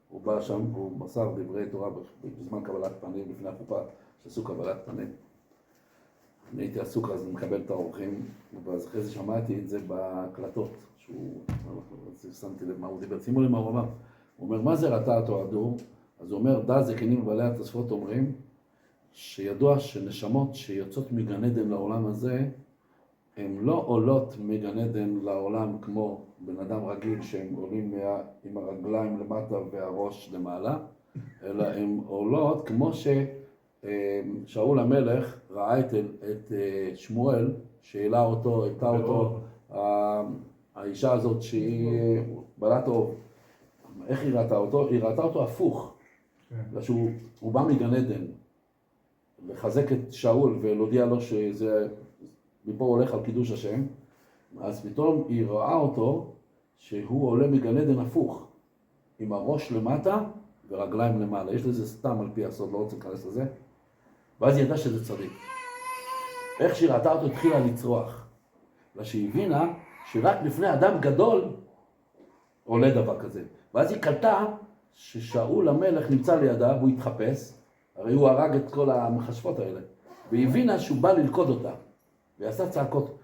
A: הוא בא שם, הוא מסר דברי תורה בזמן קבלת פנים לפני החופה, שעשו קבלת פנים. אני הייתי עסוק אז לקבל את האורחים, ואז אחרי זה שמעתי את זה בהקלטות, שמתי לב מה הוא דיבר, שימו לב מה הוא אמר. הוא אומר, מה זה ראתה אותו הדור? אז הוא אומר, דעת זקנים ובעלי התוספות אומרים, שידוע שנשמות שיוצאות מגן עדן לעולם הזה, הן לא עולות מגן עדן לעולם כמו בן אדם רגיל שהם עולים עם הרגליים למטה והראש למעלה, אלא הן עולות כמו ששאול המלך ראה את שמואל, שהעלה אותו, האישה הזאת שהיא בעלת אוב. איך היא ראתה אותו? היא ראתה אותו הפוך. שהוא בא מגן עדן לחזק את שאול ולהודיע לו שזה מפה הולך על קידוש השם, אז פתאום היא ראה אותו שהוא עולה מגן עדן הפוך, עם הראש למטה ורגליים למעלה. יש לזה סתם על פי הסוד, לא רוצה להיכנס לזה. ואז היא ידעה שזה צדיק. איך שהיא ראתה אותו התחילה לצרוח. ושהיא הבינה שרק לפני אדם גדול עולה דבר כזה. ואז היא קלטה ששאול המלך נמצא לידה והוא התחפש, הרי הוא הרג את כל המחשבות האלה, והיא הבינה שהוא בא ללכוד אותה. והיא עשה צעקות,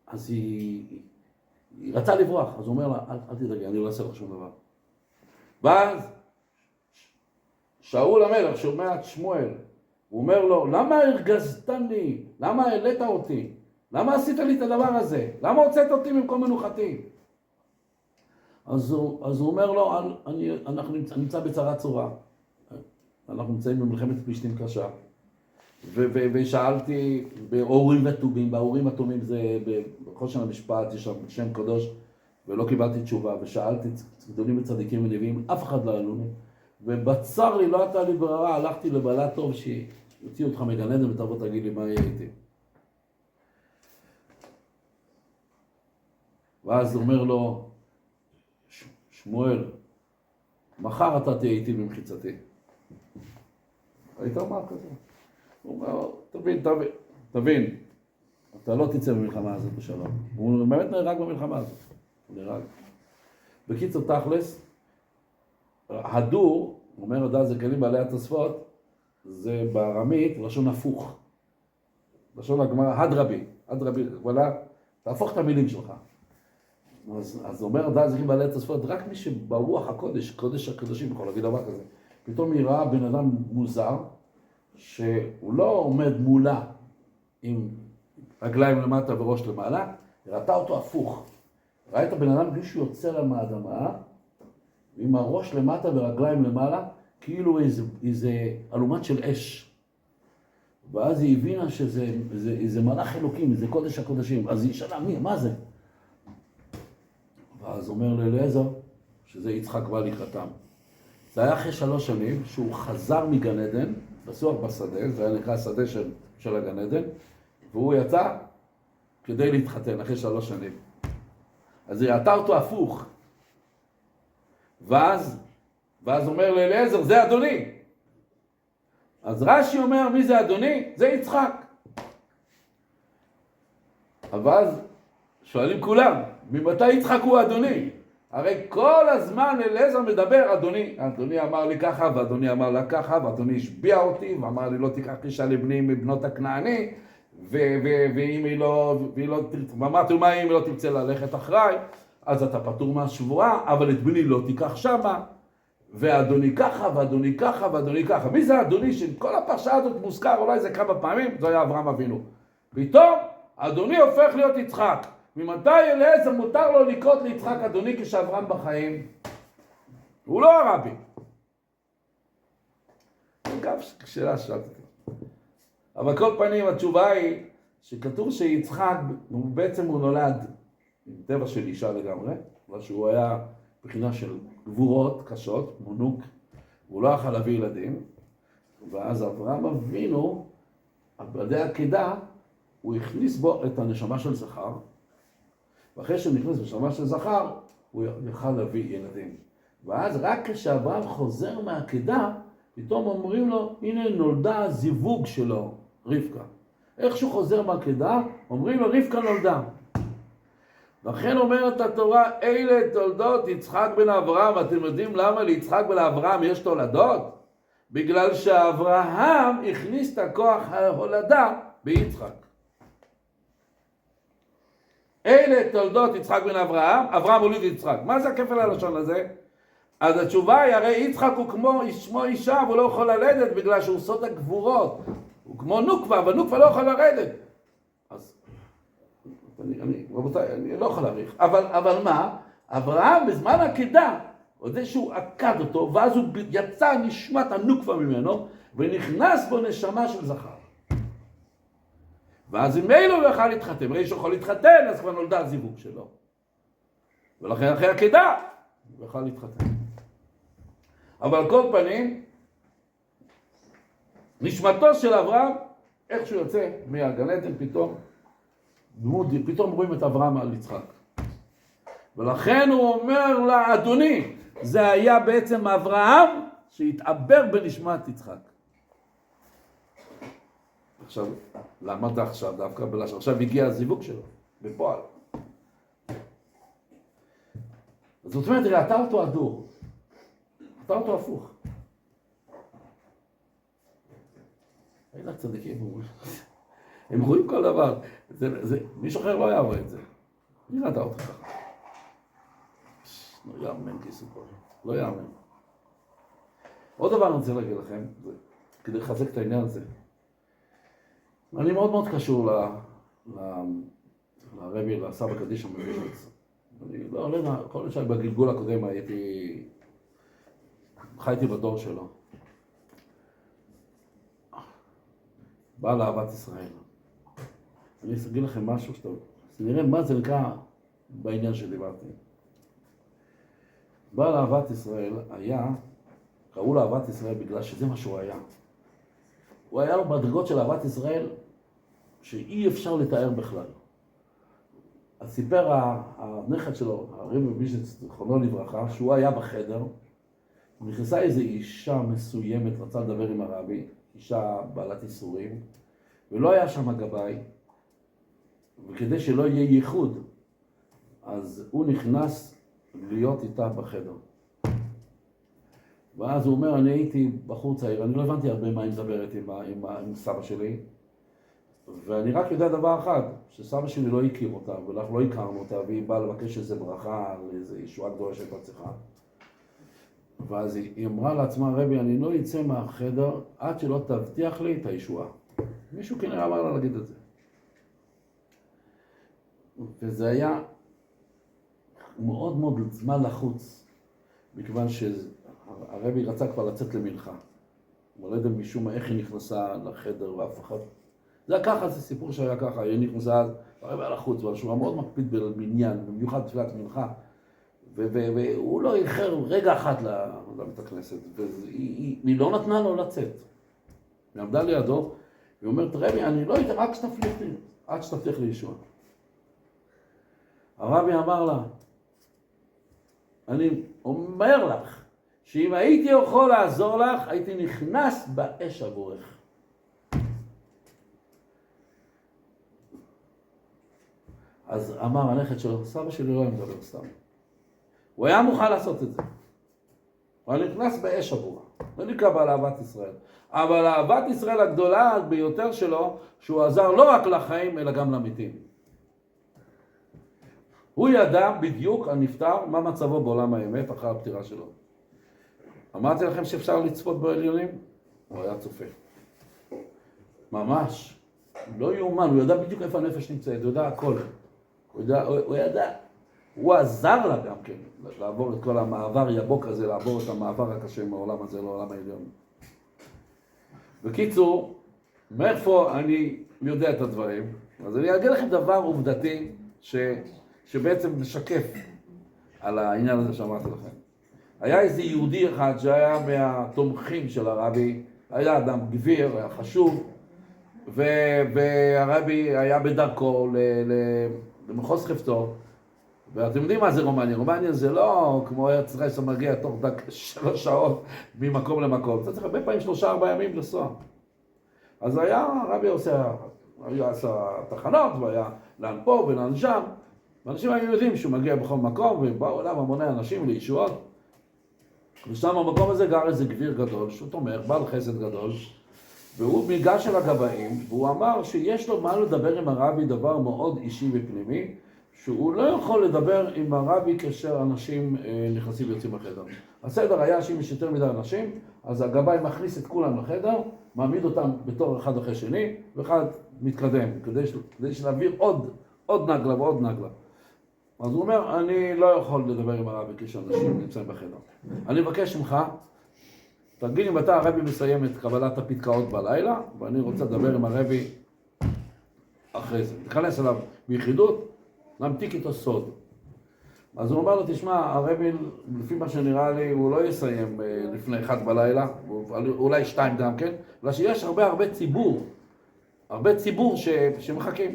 A: אז היא רצה לברוח, אז הוא אומר לה, אל תדאגי, אני לא אעשה לך שום דבר. ואז שאול המלך שומע את שמואל, הוא אומר לו, למה הרגזתני? למה העלית אותי? למה עשית לי את הדבר הזה? למה הוצאת אותי ממקום מנוחתי? אז הוא אומר לו, אנחנו נמצא בצרה צורה, אנחנו נמצאים במלחמת פלישתים קשה. ושאלתי באורים וטובים, באורים וטובים זה בחושן המשפט, יש שם קדוש, ולא קיבלתי תשובה, ושאלתי גדולים וצדיקים ונביאים, אף אחד לא עלו לי, ובצר לי, לא הייתה לי ברירה, הלכתי לבעלת טוב שיוציאו אותך מגן עדן ותבוא תגיד לי מה יהיה איתי. ואז הוא אומר לו, שמואל, מחר אתה תהיה איתי במחיצתי. היית אומר כזה. הוא אומר, תבין, אתה לא תצא במלחמה הזאת בשלום. הוא באמת נהרג במלחמה הזאת. הוא נהרג. בקיצור תכלס, הדור, אומר הדעת זה כלים בעלי התוספות, זה בארמית לשון הפוך. לשון הגמרא, הדרבי, כבלה, תהפוך את המילים שלך. אז אומר הדעת זה כלים בעלי התוספות, רק מי שברוח הקודש, קודש הקדושים, יכול להגיד דבר כזה, פתאום יראה בן אדם מוזר, שהוא לא עומד מולה עם רגליים למטה וראש למעלה, ראתה אותו הפוך. ראית בן אדם בלי שהוא יוצא לה מהאדמה, עם הראש למטה ורגליים למעלה, כאילו איזה אלומת של אש. ואז היא הבינה שזה מלאך אלוקים, זה קודש הקודשים. אז היא שאלה, מה זה? ואז אומר לאליעזר, שזה יצחק בא לקראתם. זה היה אחרי 3 שנים שהוא חזר מגן עדן, בסוח בשדה, זה היה נקרא השדה של הגן עדן, והוא יצא כדי להתחתן אחרי 3 שנים. אז היא ראתה אותו הפוך. ואז אומר לאליעזר, זה אדוני. אז רש"י אומר, מי זה אדוני? זה יצחק. אבל אז שואלים כולם, ממתי יצחק הוא אדוני? הרי כל הזמן אליעזר מדבר, אדוני אמר לי ככה, ואדוני אמר לה ככה, ואדוני השביע אותי, ואמר לי לא תיקח אישה לבני מבנות הכנעני, ואם היא לא תרצה, ואמרתי לו מה אם היא לא תרצה ללכת אחריי, אז אתה פטור מהשבועה, אבל את בני לא תיקח שמה, ואדוני ככה, ואדוני ככה, ואדוני ככה. מי זה אדוני? שכל הפרשה הזאת מוזכר, אולי זה כמה פעמים, זה היה אברהם אבינו. פתאום, אדוני הופך להיות יצחק. ממתי אליעזר מותר לו לקרות ליצחק אדוני כשאברהם בחיים? הוא לא הרבי. גם שאלה שאלת. אבל כל פנים התשובה היא שכתוב שיצחק, בעצם הוא נולד עם טבע של אישה לגמרי, אבל שהוא היה בחינה של גבורות קשות, מונוק, הוא לא יכול להביא ילדים, ואז אברהם אבינו, על ידי עקדה, הוא הכניס בו את הנשמה של זכר, ואחרי שהוא נכנס בנשמה של זכר, הוא יוכל להביא ילדים. ואז רק כשאברהם חוזר מהעקדה, פתאום אומרים לו, הנה נולדה הזיווג שלו, רבקה. איך שהוא חוזר מהעקדה, אומרים לו, רבקה נולדה. לכן אומרת התורה, אלה תולדות יצחק בן אברהם. אתם יודעים למה ליצחק בן אברהם יש תולדות? בגלל שאברהם הכניס את הכוח ההולדה ביצחק. אלה תולדות יצחק בן אברהם, אברהם הוליד יצחק. מה זה הכפל הלשון הזה? אז התשובה היא, הרי יצחק הוא כמו שמו אישה, והוא לא יכול ללדת בגלל שהוא סוד הגבורות. הוא כמו נוקבה, אבל נוקבה לא יכול לרדת. אז רבותיי, אני לא יכול להעריך. אבל מה? אברהם בזמן העקדה, עוד זה שהוא עקד אותו, ואז הוא יצא נשמת הנוקבה ממנו, ונכנס בו נשמה של זכר. ואז אם אילו הוא יוכל להתחתן, ראי שהוא יכול להתחתן, אז כבר נולדה הזיווג שלו. ולכן אחרי העקדה, הוא יוכל להתחתן. אבל על כל פנים, נשמתו של אברהם, איך שהוא יוצא מהגן עדן פתאום רואים את אברהם על יצחק. ולכן הוא אומר לה, אדוני, זה היה בעצם אברהם שהתעבר בנשמת יצחק. עכשיו, למה זה עכשיו? דווקא בלשון, עכשיו הגיע הזיווג שלו, בפועל. זאת אומרת, ראתה אותו הדור. ראתה אותו הפוך. אין לה צדיקים, הם רואים כל דבר. מישהו אחר לא יעבור את זה. מי ראתה אותך ככה? לא יאמן כיסופו. לא יאמן. עוד דבר אני רוצה להגיד לכם, כדי לחזק את העניין הזה. אני מאוד מאוד קשור לרבי, לסבא קדישא מוויז'ניץ. אני לא עולה, כל שי בגלגול הקודם חייתי בדור שלו. בא לאהבת ישראל. אני אגיד לכם משהו נראה מה זה נקרא בעניין שדיברתי. בא לאהבת ישראל קראו לאהבת ישראל בגלל שזה מה שהוא היה. הוא היה לו בדרגות של אהבת ישראל שאי אפשר לתאר בכלל. אז סיפר הנכד שלו, הרבי מוויז'ניץ, זכרונו לברכה, שהוא היה בחדר, נכנסה איזו אישה מסוימת, רצה לדבר עם הרבי, אישה בעלת איסורים, ולא היה שם גבאי, וכדי שלא יהיה ייחוד, אז הוא נכנס להיות איתה בחדר. ואז הוא אומר, אני הייתי בחור צעיר, אני לא הבנתי הרבה מה היא מדברת עם סבא שלי, ואני רק יודע דבר אחד, שסבא שלי לא הכיר אותה, ואנחנו לא הכרנו אותה, והיא באה לבקש איזה ברכה, איזו ישועה גדולה שהייתה צריכה. ואז היא אמרה לעצמה, רבי, אני לא אצא מהחדר עד שלא תבטיח לי את הישועה. מישהו כנראה אמר לה להגיד את זה. וזה היה מאוד מאוד זמן לחוץ, מכיוון שהרבי רצה כבר לצאת למנחה. הוא לא יודע משום מה איך היא נכנסה לחדר ואף אחד. זה היה ככה, זה סיפור שהיה ככה, היא נכנסה אז, הרבי היה לחוץ, אבל שהוא מאוד מקפיד במניין, במיוחד תפילת מנחה. והוא לא איחר רגע אחד לבית הכנסת, והיא לא נתנה לו לצאת. היא עמדה לידו, והיא אומרת, רבי, אני לא אתן, רק שתבטיח לי ישועה. הרבי אמר לה, אני אומר לך, שאם הייתי יכול לעזור לך, הייתי נכנס באש עבורך. אז אמר הנכד שלו, סבא שלי לא היה מדבר סתם. הוא היה מוכן לעשות את זה. הוא נכנס באש עבורה. זה נקרא בעל אהבת ישראל. אבל אהבת ישראל הגדולה ביותר שלו, שהוא עזר לא רק לחיים, אלא גם למתים. הוא ידע בדיוק, הנפטר, מה מצבו בעולם האמת אחרי הפטירה שלו. אמרתי לכם שאפשר לצפות בעליונים? הוא היה צופה. ממש. לא יאומן, הוא ידע בדיוק איפה הנפש נמצאת, הוא ידע הכל. הוא ידע. הוא עזר לה גם כן, לעבור את כל המעבר יבוק הזה, לעבור את המעבר הקשה מהעולם הזה לעולם העליון. בקיצור, מאיפה אני יודע את הדברים? אז אני אגיד לכם דבר עובדתי שבעצם משקף על העניין הזה שאמרתי לכם. היה איזה יהודי אחד שהיה מהתומכים של הרבי, היה אדם גביר, היה חשוב, והרבי היה בדרכו למחוז חפצו, ואתם יודעים מה זה רומניה? רומניה זה לא כמו ארץ ישראל שמגיע תוך 3 שעות ממקום למקום. אתה צריך הרבה פעמים 3-4 ימים לנסוע. אז היה, הרבי עשה תחנות, והיה לאן פה ולאן שם. ואנשים היו יודעים שהוא מגיע בכל מקום, ובאו אליו המוני אנשים לישועות. ושם במקום הזה גר איזה גביר גדול, שהוא תומך, בעל חסד גדול, והוא ניגש אל הגבאים, והוא אמר שיש לו מה לדבר עם הרבי, דבר מאוד אישי ופנימי, שהוא לא יכול לדבר עם הרבי כאשר אנשים נכנסים ויוצאים לחדר. הסדר היה שאם יש יותר מדי אנשים, אז הגבאי מכניס את כולם לחדר, מעמיד אותם בתור אחד אחרי שני, ואחד מתקדם, כדי שנעביר עוד נגלה ועוד נגלה. אז הוא אומר, אני לא יכול לדבר עם הרבי כשאנשים נמצאים בחדר. אני מבקש ממך, תגיד אם אתה הרבי מסיים את קבלת הפתקאות בלילה, ואני רוצה לדבר עם הרבי אחרי זה. נכנס אליו ביחידות, נמתיק איתו סוד. אז הוא אומר לו, תשמע, הרבי, לפי מה שנראה לי, הוא לא יסיים לפני 1 בלילה, אולי 2 גם כן, אלא שיש הרבה ציבור שמחכים.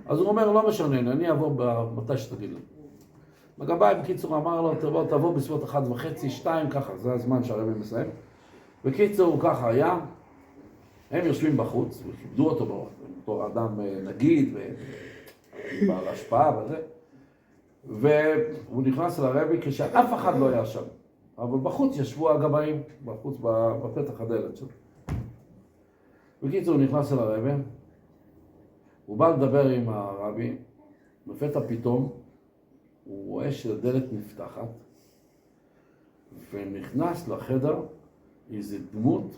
A: אז הוא אומר, לא משנה, אני אעבור מתי שתגיד לי. הגבאי בקיצור אמר לו, תבוא בסביבות 1:30, 2, ככה, זה הזמן שהרבי מסיים. בקיצור, ככה היה, הם יושבים בחוץ, וכיבדו אותו בתור אדם נגיד, בעל השפעה וזה, והוא נכנס לרבי כשאף אחד לא היה שם. אבל בחוץ ישבו הגבאים, בחוץ בפתח הדלת שלו. בקיצור, הוא נכנס לרבי, הוא בא לדבר עם הרבי, לפתע פתאום, הוא רואה שהדלת נפתחת, ונכנס לחדר איזו דמות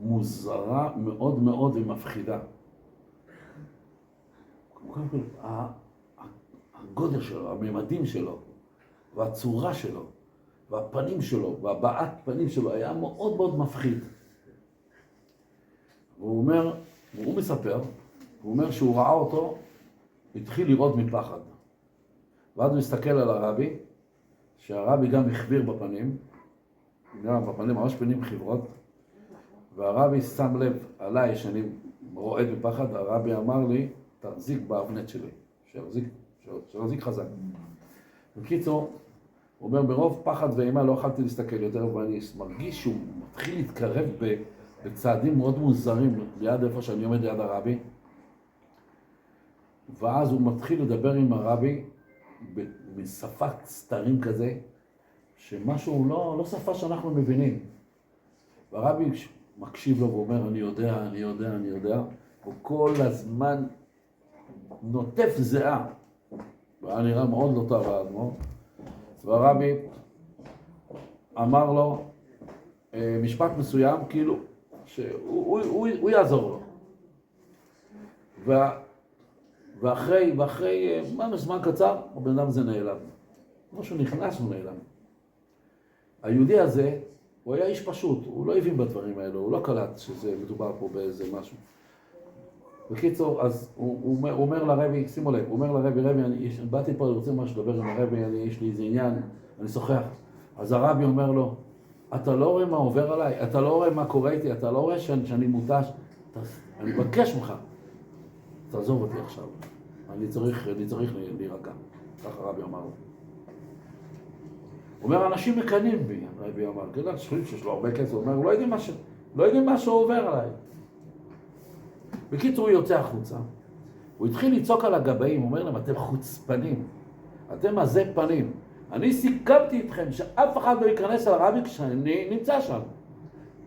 A: מוזרה מאוד מאוד ומפחידה. הגודל שלו, הממדים שלו, והצורה שלו, והפנים שלו, והבעת פנים שלו, היה מאוד מאוד מפחיד. והוא אומר, הוא מספר, הוא אומר שהוא ראה אותו, התחיל לראות מפחד. ואז הוא הסתכל על הרבי, שהרבי גם החביר בפנים, גם בפנים ממש פנים חברות, והרבי שם לב עליי שאני רועד מפחד, הרבי אמר לי, תחזיק באבנט שלי, שיחזיק חזק. בקיצור, הוא אומר, ברוב פחד ואימה לא יכולתי להסתכל יותר, ואני מרגיש שהוא מתחיל להתקרב בצעדים מאוד מוזרים ליד איפה שאני עומד ליד הרבי, ואז הוא מתחיל לדבר עם הרבי בשפת סתרים כזה, שמשהו לא שפה שאנחנו מבינים. והרבי מקשיב לו ואומר, אני יודע, הוא כל הזמן נוטף זהה. והיה נראה מאוד לא טוב האדמו"ר. והרבי אמר לו משפט מסוים, כאילו, שהוא יעזור לו. ואחרי זמן קצר, הבן אדם הזה נעלם. כמו שהוא נכנס, הוא נעלם. היהודי הזה, הוא היה איש פשוט, הוא לא הבין בדברים האלו, הוא לא קלט שזה מדובר פה באיזה משהו. בקיצור, אז הוא אומר לרבי, שימו לב, הוא אומר לרבי, רבי, באתי פה, אני רוצה משהו לדבר עם הרבי, יש לי איזה עניין, אני שוחח. אז הרבי אומר לו, אתה לא רואה מה עובר עליי, אתה לא רואה מה קורה איתי, אתה לא רואה שאני מותש, אני מבקש ממך, תעזוב אותי עכשיו, אני צריך להירגע, ככה הרבי אמר לו. הוא אומר, אנשים מקנאים בי, הרבי אמר, כדאי, שחושבים שיש לו הרבה כסף, הוא אומר, לא יודעים מה שעובר עליי. בקיצור, הוא יוצא החוצה, הוא התחיל לצעוק על הגבאים, הוא אומר להם, אתם חוצפנים, אתם עזי פנים, אני סיכמתי איתכם שאף אחד לא ייכנס על הרבי כשאני נמצא שם,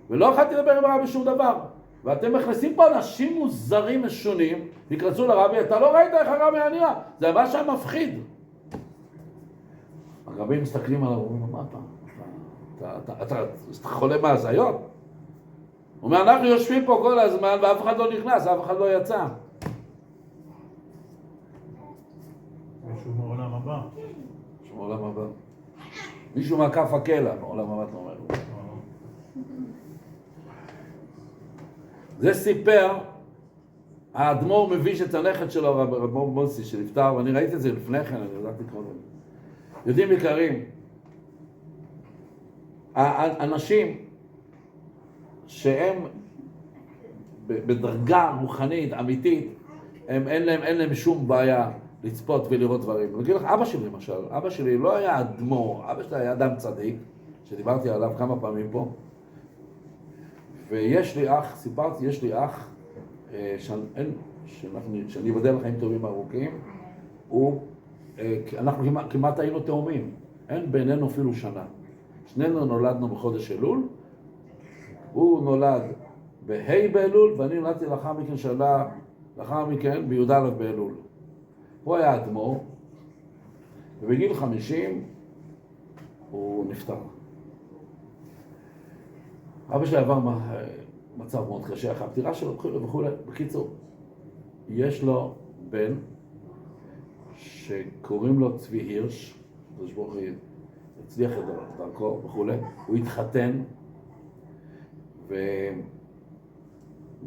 A: ולא יכולתי לדבר עם הרבי שום דבר, ואתם מכניסים פה אנשים מוזרים משונים, ייכנסו לרבי, אתה לא ראית איך הרבי נראה, זה מה שהיה מפחיד. הרבים מסתכלים עליו, אומרים, מה אתה חולה מהזיות? הוא אומר, אנחנו יושבים פה כל הזמן ואף אחד לא נכנס, אף אחד לא יצא.
C: מישהו מעולם הבא.
A: מישהו מעולם הבא. מישהו מהכף הקלע, מעולם הבא אתה אומר. זה סיפר, האדמו"ר מביש את הנכד שלו, האדמו"ר מוסי שנפטר, ואני ראיתי את זה לפני כן, אני יודעתי קודם. יודעים יקרים, האנשים שהם בדרגה רוחנית, אמיתית, אין להם שום בעיה לצפות ולראות דברים. אני אגיד לך, אבא שלי למשל, אבא שלי לא היה אדמו"ר, אבא שלי היה אדם צדיק, שדיברתי עליו כמה פעמים פה, ויש לי אח, סיפרתי, יש לי אח, שאני אבדל לחיים טובים ארוכים, אנחנו כמעט היינו תאומים, אין בינינו אפילו שנה. שנינו נולדנו בחודש אלול, הוא נולד בה' באלול, ואני נולדתי לאחר מכן בי"א באלול. הוא היה אדמו"ר, ובגיל 50 הוא נפטר. אבא שלי עבר מצב מאוד קשה, אחרי הפטירה שלו וכו'. בקיצור, יש לו בן שקוראים לו צבי הירש, ברוך הוא הצליח את דרכו וכו'. הוא התחתן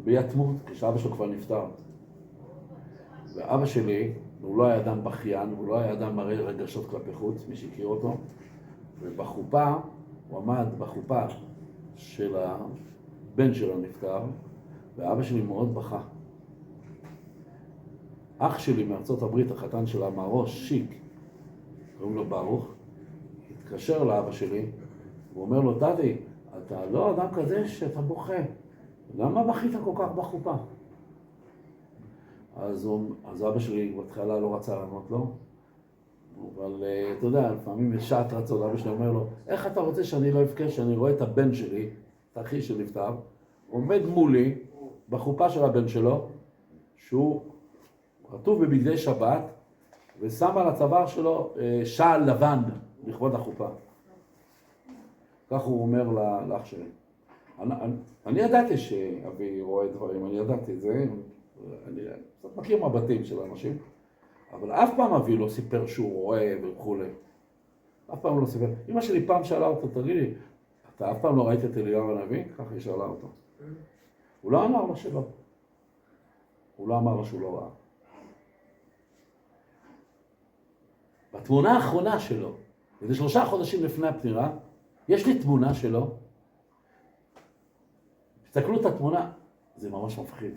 A: ביתמות, כשאבא שלו כבר נפטר. ואבא שלי, הוא לא היה אדם בכיין, הוא לא היה אדם מראה רגשות כלפי חוץ, מי שהכיר אותו. ובחופה, הוא עמד בחופה של הבן שלו נפטר, ואבא שלי מאוד בכה. אח שלי מארצות הברית, החתן של המערוש, שיק, קוראים לו ברוך, התקשר לאבא שלי, הוא אומר לו, דדי, אתה לא אדם כזה שאתה בוכה, למה בכית כל כך בחופה? אז אבא שלי בהתחלה לא רצה לענות לו, אבל אתה יודע, לפעמים בשעת רצון, אבא שלי אומר לו, איך אתה רוצה שאני לא אבכה, שאני רואה את הבן שלי, את האחי שנפטר, עומד מולי בחופה של הבן שלו, שהוא רטוב בבגדי שבת, ושם על הצוואר שלו שעל לבן לכבוד החופה. כך הוא אומר לאח שלי. אני ידעתי שאבי רואה דברים, אני ידעתי את זה, אני קצת מכיר מבטים של אנשים, אבל אף פעם אבי לא סיפר שהוא רואה וכו'. אף פעם לא סיפר. אמא שלי פעם שאלה אותו, תגידי, אתה אף פעם לא ראית את אליהו הנביא? ככה היא שאלה אותו. הוא לא אמר לה שלא. הוא לא אמר לה שהוא לא ראה. בתמונה האחרונה שלו, איזה 3 חודשים לפני הפטירה, יש לי תמונה שלו. תסתכלו את התמונה, זה ממש מפחיד.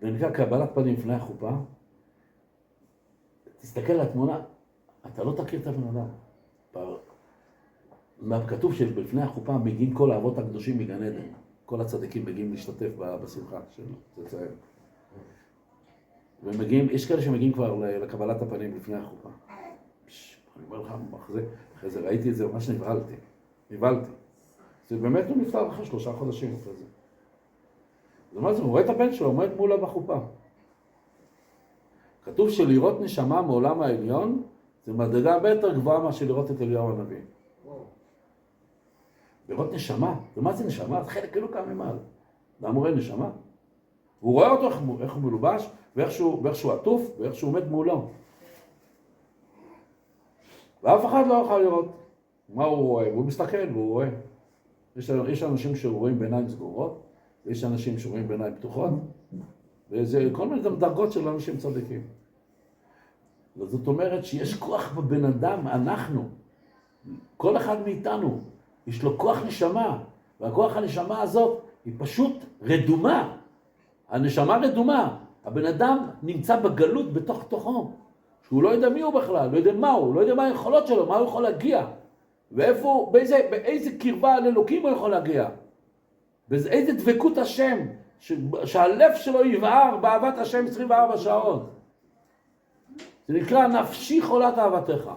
A: זה נקרא קבלת פנים לפני החופה. תסתכל על התמונה, אתה לא תכיר את הבן אדם. כתוב שלפני החופה מגיעים כל האבות הקדושים מגן עדן. כל הצדיקים מגיעים להשתתף בשמחה שלו. ומגיעים, יש כאלה שמגיעים כבר לקבלת הפנים לפני החופה. אני אומר לך, אחרי זה ראיתי את זה, ממש נבהלתי. זה באמת הוא נפטר אחרי 3 חודשים אחרי זה. זאת אומרת, הוא רואה את הבן שלו, עומד מולה בחופה. כתוב שלראות נשמה מעולם העליון, זה מדרגה הרבה יותר גבוהה מאשר לראות את אליהו הנביא. לראות נשמה, ומה זה נשמה? זה חלק אלוקה ממעל. זה אמור אין נשמה. הוא רואה אותו איך הוא מלובש, ואיך שהוא עטוף, ואיך שהוא עומד מולו. ואף אחד לא יכול לראות מה הוא רואה, והוא מסתכל והוא רואה. יש אנשים שרואים בעיניים סגורות, ויש אנשים שרואים בעיניים פתוחות, וזה כל מיני דרגות של אנשים צדיקים. זאת אומרת שיש כוח בבן אדם, אנחנו, כל אחד מאיתנו, יש לו כוח נשמה, והכוח הנשמה הזאת היא פשוט רדומה. הנשמה רדומה. הבן אדם נמצא בגלות בתוך תוכו, שהוא לא יודע מי הוא בכלל, לא יודע מה הוא, לא יודע מה היכולות שלו, מה הוא יכול להגיע, ואיפה, באיזה קרבה לאלוקים הוא יכול להגיע, באיזה דבקות השם, שהלב שלו יבער באהבת השם 24 שעות. זה נקרא נפשי חולת אהבתך.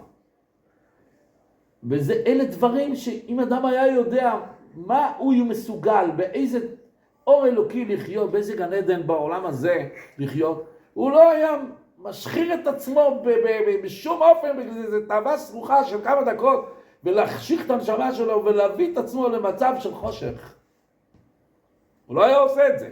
A: אלה דברים שאם אדם היה יודע מה הוא מסוגל, באיזה אור אלוקי לחיות, באיזה גן עדן בעולם הזה לחיות, הוא לא היה משחיר את עצמו בשום אופן, בגלל זה תאווה סרוחה של כמה דקות, ולהחשיך את הנשמה שלו ולהביא את עצמו למצב של חושך. הוא לא היה עושה את זה.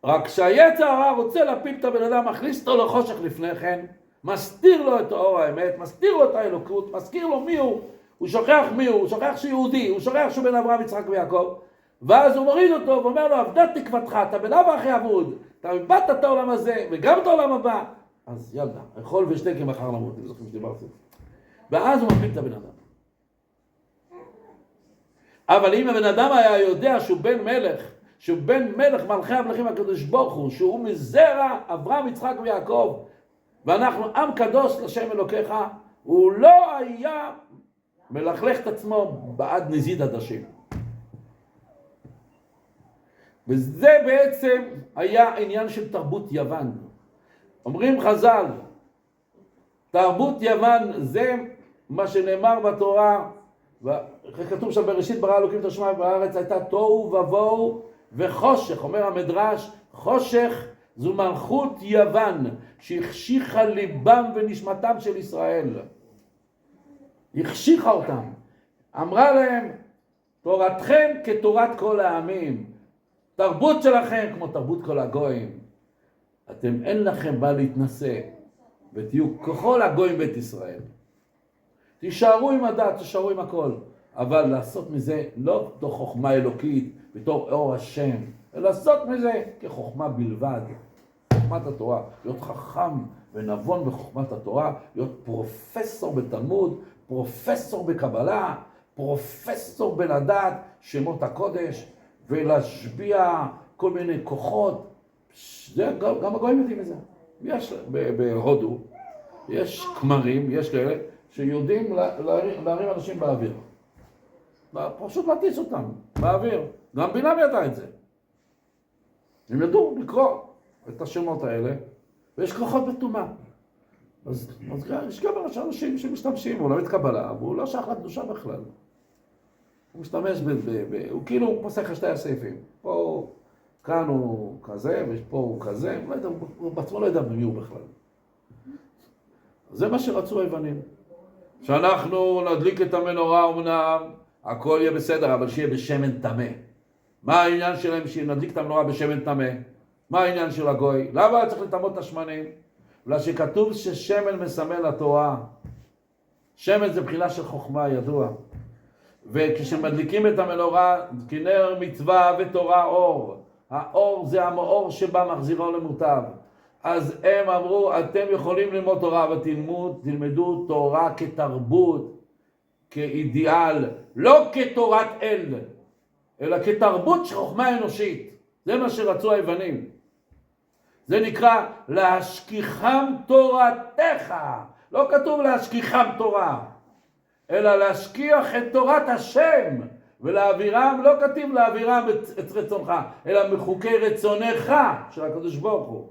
A: רק כשהיצר הרע רוצה להפיל את הבן אדם, מכניס אותו לחושך לפני כן, מסתיר לו את אור האמת, מסתיר לו את האלוקות, מזכיר לו מי הוא שוכח מי הוא שוכח שהוא יהודי, הוא שוכח שהוא בן אברהם, יצחק ויעקב, ואז הוא מוריד אותו ואומר לו, עבדת תקוותך, אתה בן אב אחי אבוד, אתה איבדת את העולם הזה וגם את העולם הבא, אז יאללה, אכול ושתה כי מחר למות, אני זוכר שדיברתי. ואז הוא מפיל את הבן אדם. אבל אם הבן אדם היה יודע שהוא בן מלך, שהוא בן מלך מלכי המלכים הקדוש ברוך הוא, שהוא מזרע אברהם, יצחק ויעקב, ואנחנו עם קדוש לשם אלוקיך, הוא לא היה מלכלך את עצמו בעד נזיד עדשים. וזה בעצם היה עניין של תרבות יוון. אומרים חז"ל, תרבות יוון זה מה שנאמר בתורה, וכתוב שם בראשית ברא אלוקים את השמיים והארץ, הייתה תוהו ובוהו וחושך. אומר המדרש, חושך זו מלכות יוון שהחשיכה ליבם ונשמתם של ישראל. החשיכה אותם. אמרה להם, תורתכם כתורת כל העמים. תרבות שלכם כמו תרבות כל הגויים. אתם אין לכם מה להתנשא ותהיו ככל הגויים בית ישראל. תישארו עם הדת, תישארו עם הכל. אבל לעשות מזה לא בתור חוכמה אלוקית, בתור אור השם, אלא לעשות מזה כחוכמה בלבד. חוכמת התורה, להיות חכם ונבון בחוכמת התורה, להיות פרופסור בתלמוד, פרופסור בקבלה, פרופסור בלדעת שמות הקודש, ולהשביע כל מיני כוחות. זה, גם הגויים יודעים את זה. יש בהודו, יש כמרים, יש כאלה שיודעים להרים אנשים באוויר. פשוט להטיס אותם באוויר. גם בינם ידע את זה. הם ידעו לקרוא את השמות האלה, ויש כוחות בטומאה. אז יש גם אנשים שמשתמשים, הוא לא מתקבלה, והוא לא שייך לקדושה בכלל. הוא משתמש הוא כאילו הוא פוסק שתי הסעיפים. פה, כאן הוא כזה, ופה הוא כזה, הוא בעצמו לא יודע מי הוא בכלל. זה מה שרצו היוונים. שאנחנו נדליק את המנורה אמנם, הכל יהיה בסדר, אבל שיהיה בשמן טמא. מה העניין שלהם שנדליק את המנורה בשמן טמא? מה העניין של הגוי? למה צריך לטמא את השמנים? בגלל שכתוב ששמן מסמל לתורה. שמן זה בחינה של חוכמה, ידוע. וכשמדליקים את המנורה, כנר מצווה ותורה אור. האור זה המאור שבא מחזירו למוטב. אז הם אמרו, אתם יכולים ללמוד תורה, אבל תלמדו תורה כתרבות, כאידיאל, לא כתורת אל, אלא כתרבות של חוכמה אנושית. זה מה שרצו היוונים. זה נקרא להשכיחם תורתך. לא כתוב להשכיחם תורה, אלא להשכיח את תורת השם, ולהעבירם, לא כתיב להעבירם את רצונך, אלא מחוקי רצונך של הקדוש ברוך הוא.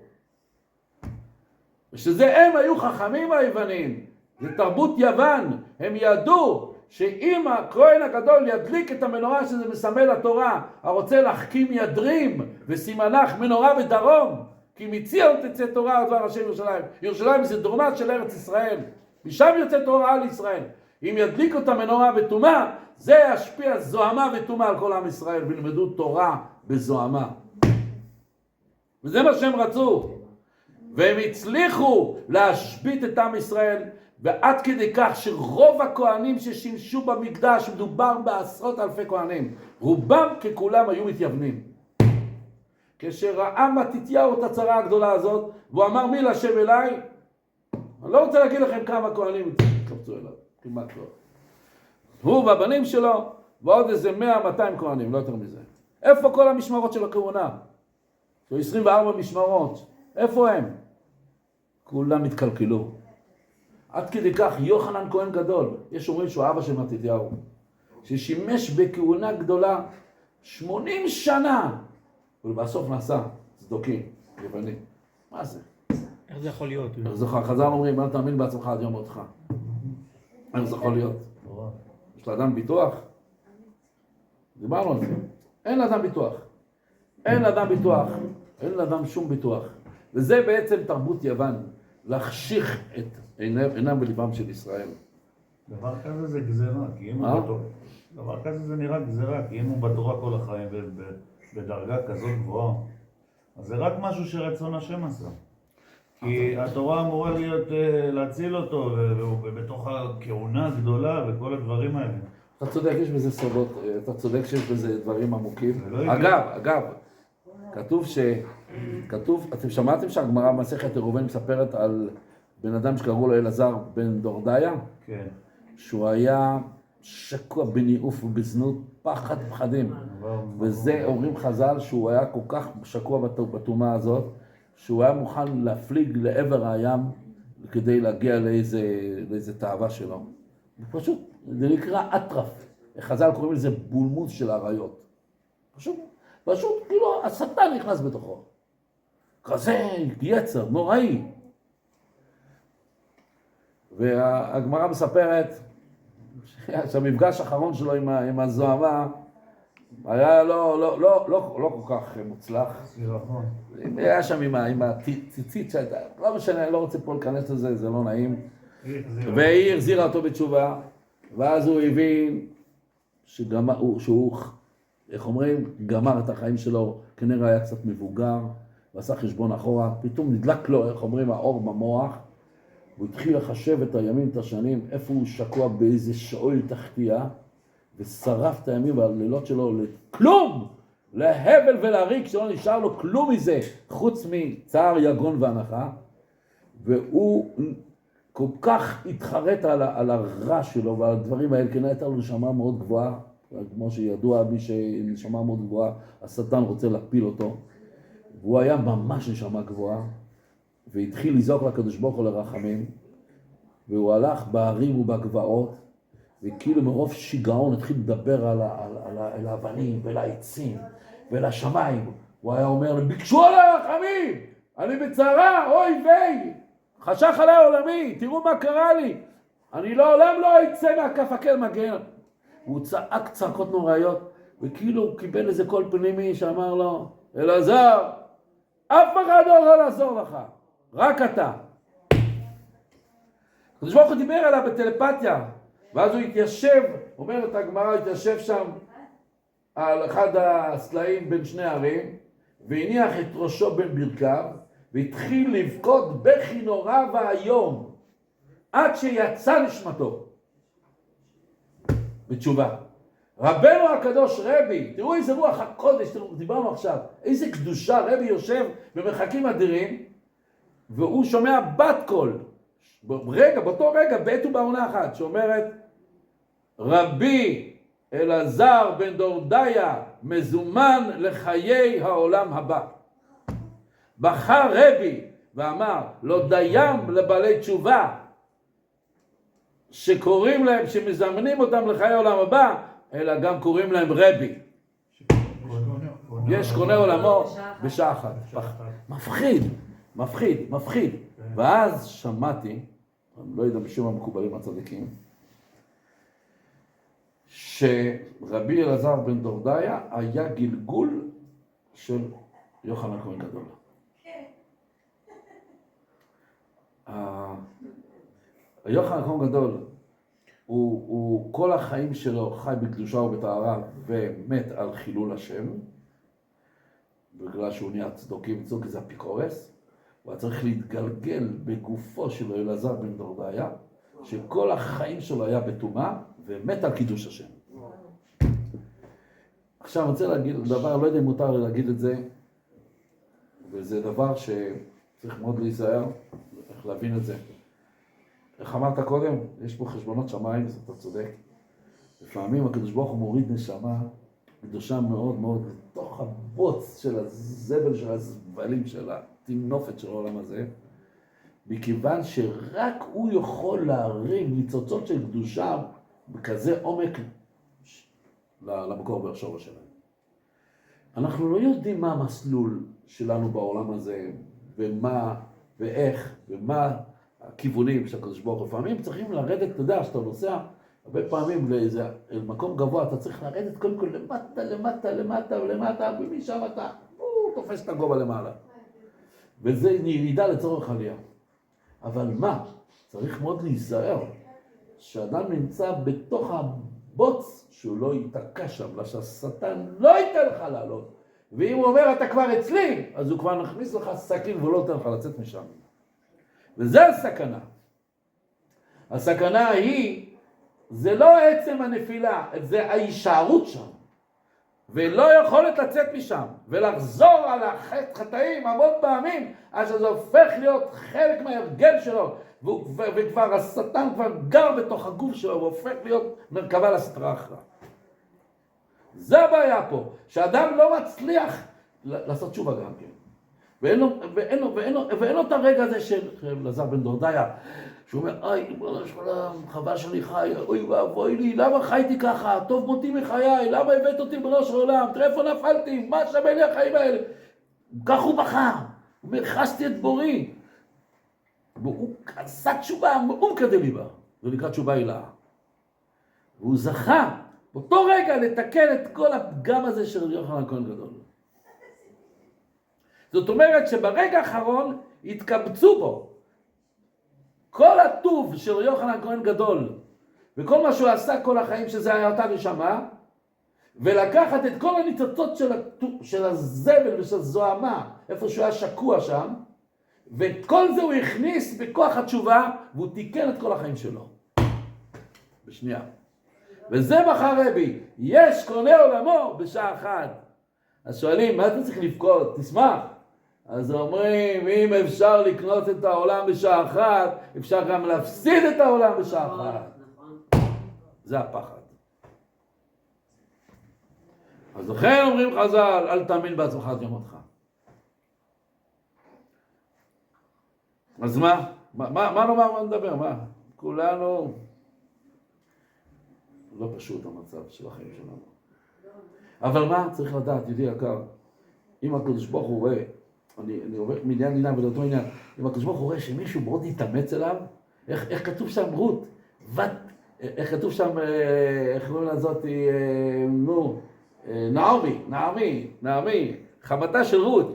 A: ושזה הם היו חכמים היוונים, זה תרבות יוון, הם ידעו שאם הכהן הגדול ידליק את המנורה שזה מסמל התורה, הרוצה להחכים ידרים וסימנך מנורה בדרום, כי מציון תצא תורה על דבר השם ירושלים. ירושלים זה דרומה של ארץ ישראל, משם יוצא תורה על ישראל. אם ידליק אותה מנורה בטומאה, זה ישפיע זוהמה וטומאה על כל עם ישראל, וילמדו תורה בזוהמה. וזה מה שהם רצו. והם הצליחו להשבית את עם ישראל, ועד כדי כך שרוב הכהנים ששימשו במקדש, מדובר בעשרות אלפי כהנים, רובם ככולם היו מתייוונים. כשראה מתתיהו את הצרה הגדולה הזאת, והוא אמר מי לשם אליי, אני לא רוצה להגיד לכם כמה כהנים התקבצו אליו, כמעט לא. הוא והבנים שלו, ועוד איזה 100-200 כהנים, לא יותר מזה. איפה כל המשמרות של הכהונה? יש 24 משמרות, איפה הם? כולם התקלקלו. עד כדי כך יוחנן כהן גדול, יש אומרים שהוא אבא של מתתיהו, ששימש בכהונה גדולה 80 שנה, ובסוף נעשה צדוקים, יוונים. מה זה?
B: איך זה יכול להיות?
A: איך זה? חז"ל אומרים, אל תאמין בעצמך עד יום מותך. איך זה יכול להיות? יש לאדם ביטוח? דיברנו על זה. אין לאדם ביטוח. אין לאדם ביטוח. אין לאדם שום ביטוח. וזה בעצם תרבות יוון, להחשיך את עינם בליבם של ישראל.
D: דבר כזה זה גזירה, כי אם הוא בתורה, דבר כזה זה נראה גזירה, כי אם הוא בתורה כל החיים בדרגה כזאת גבוהה, אז זה רק משהו שרצון השם עשה. כי התורה אמורה להיות, להציל אותו, והוא בתוך הכהונה הגדולה וכל הדברים האלה.
A: אתה צודק, יש בזה סודות, אתה צודק שיש בזה דברים עמוקים. אגב, כתוב, אתם שמעתם שהגמרא במסכת עירובין מספרת על בן אדם שקראו לו אלעזר בן דורדיה? כן. שהוא היה שקוע בניאוף ובזנות, פחד פחדים. וזה אומרים חז"ל שהוא היה כל כך שקוע בטומאה הזאת, שהוא היה מוכן להפליג לעבר הים כדי להגיע לאיזה תאווה שלו. פשוט, זה נקרא אטרף. חז"ל קוראים לזה בולמוס של עריות. פשוט, כאילו, השטן נכנס בתוכו. כזה יצר, נוראי. והגמרא מספרת שהמפגש האחרון שלו עם הזוהמה היה לא כל כך מוצלח. היה שם עם הציצית שהייתה, לא משנה, אני לא רוצה פה להיכנס לזה, זה לא נעים. והיא החזירה אותו בתשובה, ואז הוא הבין שהוא, איך אומרים, גמר את החיים שלו, כנראה היה קצת מבוגר, ועשה חשבון אחורה, פתאום נדלק לו, איך אומרים, האור במוח, הוא התחיל לחשב את הימים, את השנים, איפה הוא שקוע באיזה שאול תחתייה, ושרף את הימים והלילות שלו לכלום, להבל ולריק, שלא נשאר לו כלום מזה, חוץ מצער, יגון והנחה, והוא כל כך התחרט על הרע שלו ועל הדברים האלה, כי הייתה לו נשמה מאוד גבוהה, כמו שידוע, מי שנשמה מאוד גבוהה, השטן רוצה להפיל אותו, והוא היה ממש נשמה גבוהה, והתחיל לזעוק לקדוש ברוך הוא לרחמים, והוא הלך בהרים ובגבעות, וכאילו מרוב שיגעון התחיל לדבר על האבנים ולעצים ולשמיים. הוא היה אומר, ביקשו על הרחמים, אני בצרה, אוי ויי, חשך עלי עולמי, תראו מה קרה לי, אני לעולם לא אצא מהכף הקל מגן. הוא צעק צעקות נוראיות, וכאילו הוא קיבל איזה קול פנימי שאמר לו, אלעזר, אף אחד לא יכול לעזור לך, רק אתה. הקדוש ברוך הוא דיבר עליו בטלפתיה, ואז הוא התיישב, אומרת הגמרא, התיישב שם על אחד הסלעים בין שני ערים, והניח את ראשו בין ברכיו, והתחיל לבכות בכי נורא ואיום, עד שיצא נשמתו. בתשובה. רבנו הקדוש רבי, תראו איזה רוח הקודש, דיברנו עכשיו, איזה קדושה, רבי יושב במרחקים אדירים, והוא שומע בת קול, באותו רגע, בעת ובעונה אחת, שאומרת, רבי אלעזר בן דורדיה מזומן לחיי העולם הבא. בחר רבי ואמר, לא דיים לבעלי תשובה, שקוראים להם, שמזמנים אותם לחיי העולם הבא, אלא גם קוראים להם רבי. יש קונה עולמו בשעה אחת. מפחיד, מפחיד, מפחיד. ואז שמעתי, אני לא יודע בשום המקובלים הצדיקים, שרבי אלעזר בן דורדיה היה גלגול של יוחנן הכהן גדול. יוחנן הכהן גדול, הוא כל החיים שלו חי בקדושה ובטהרה ומת על חילול השם, בגלל שהוא נהיה צדוקים, צדוק זה אפיקורס, הוא היה צריך להתגלגל בגופו של אלעזר בן דורדיה, שכל החיים שלו היה בטומאה ומת על קידוש השם. עכשיו אני רוצה להגיד דבר, לא יודע אם מותר לי להגיד את זה, וזה דבר שצריך מאוד להיזהר, איך להבין את זה. איך אמרת קודם, יש פה חשבונות שמיים, אתה צודק. לפעמים הקדוש ברוך הוא מוריד נשמה קדושה מאוד מאוד לתוך הבוץ של הזבל, של הזבלים, של התינופת של העולם הזה, מכיוון שרק הוא יכול להרים ניצוצות של קדושה בכזה עומק למקור והשורש שלהם. אנחנו לא יודעים מה המסלול שלנו בעולם הזה, ומה ואיך ומה הכיוונים של הקדוש ברוך הוא. לפעמים צריכים לרדת, אתה יודע, שאתה נוסע הרבה פעמים לאיזה מקום גבוה, אתה צריך לרדת קודם כל למטה, למטה, למטה ולמטה, ומשם אתה תופס את הגובה למעלה. וזה ירידה לצורך עלייה. אבל מה? צריך מאוד להיזהר שאדם נמצא בתוך הבוץ שהוא לא ייתקע שם, שהשטן לא ייתן לך לעלות. ואם הוא אומר אתה כבר אצלי, אז הוא כבר נכניס לך סכין ולא ייתן לך לצאת משם. וזה הסכנה. הסכנה היא, זה לא עצם הנפילה, זה ההישארות שם. ולא יכולת לצאת משם, ולחזור על החטאים המון פעמים, עד שזה הופך להיות חלק מההרגל שלו, וכבר השטן כבר גר בתוך הגוף שלו, והופך להיות מרכבה לסתרה אחרא. זה הבעיה פה, שאדם לא מצליח לעשות תשובה גם כן. ואין לו את הרגע הזה של אלעזר בן דורדיה, שהוא אומר, ריבונו של עולם, חבל שאני חי, אוי ואבוי לי, למה חייתי ככה? טוב מותי מחיי, למה הבאת אותי ריבונו של עולם? תראה איפה נפלתי, מה שווה לי החיים האלה? כך הוא בחר, הוא אומר, חסתי את בורי. והוא עשה תשובה מעומקא דליבא, זה נקרא תשובה הילאה. והוא זכה באותו רגע לתקן את כל הפגם הזה של יוחנן הכהן גדול. זאת אומרת שברגע האחרון התקבצו בו כל הטוב של יוחנן הכהן גדול, וכל מה שהוא עשה כל החיים, שזה היה אותה נשמה, ולקחת את כל הניצוצות של הזבל ושל זוהמה, איפה שהוא היה שקוע שם, ואת כל זה הוא הכניס בכוח התשובה, והוא תיקן את כל החיים שלו. בשנייה. וזה בחר רבי, יש קונה עולמו בשעה אחת. אז שואלים, מה אתה צריך לבכות? תשמח. אז אומרים, אם אפשר לקנות את העולם בשעה אחת, אפשר גם להפסיד את העולם בשעה אחת. זה הפחד. אז לכן אומרים חז"ל, אל תאמין בעצמך עד יום מותך. אז מה נאמר, מה נדבר, מה? כולנו, לא פשוט המצב של החיים שלנו. אבל מה? צריך לדעת, ידידי יקר, אם הקדוש ברוך הוא רואה, אני עובר מעניין לעניין ולאותו עניין, אם הקדוש ברוך הוא רואה שמישהו מאוד יתאמץ אליו, איך כתוב שם רות? איך כתוב שם, איך קוראים לזאת, נעמי, חמתה של רות.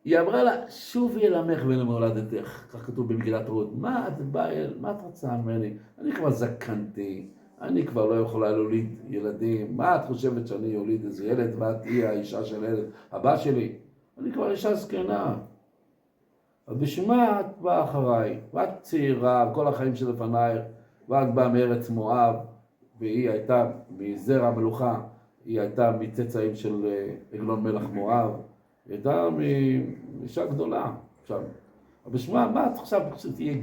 A: היא אמרה לה, שובי אל עמך ואל מולדתך, כך כתוב במגילת רות. מה את רוצה ממני? אני כבר זקנתי, אני כבר לא יכולה להוליד ילדים. מה את חושבת שאני אוליד איזה ילד ואת תהיי האישה של ילד הבא שלי? אני כבר אישה זקנה. אז בשביל מה את באה אחריי? ואת צעירה, כל החיים שלפנייך, ואת באה מארץ מואב, והיא הייתה מזרע המלוכה, היא הייתה מצאצאים של עגלון מלך מואב, היא הייתה מאישה גדולה. עכשיו, בשביל מה את עכשיו שתהיה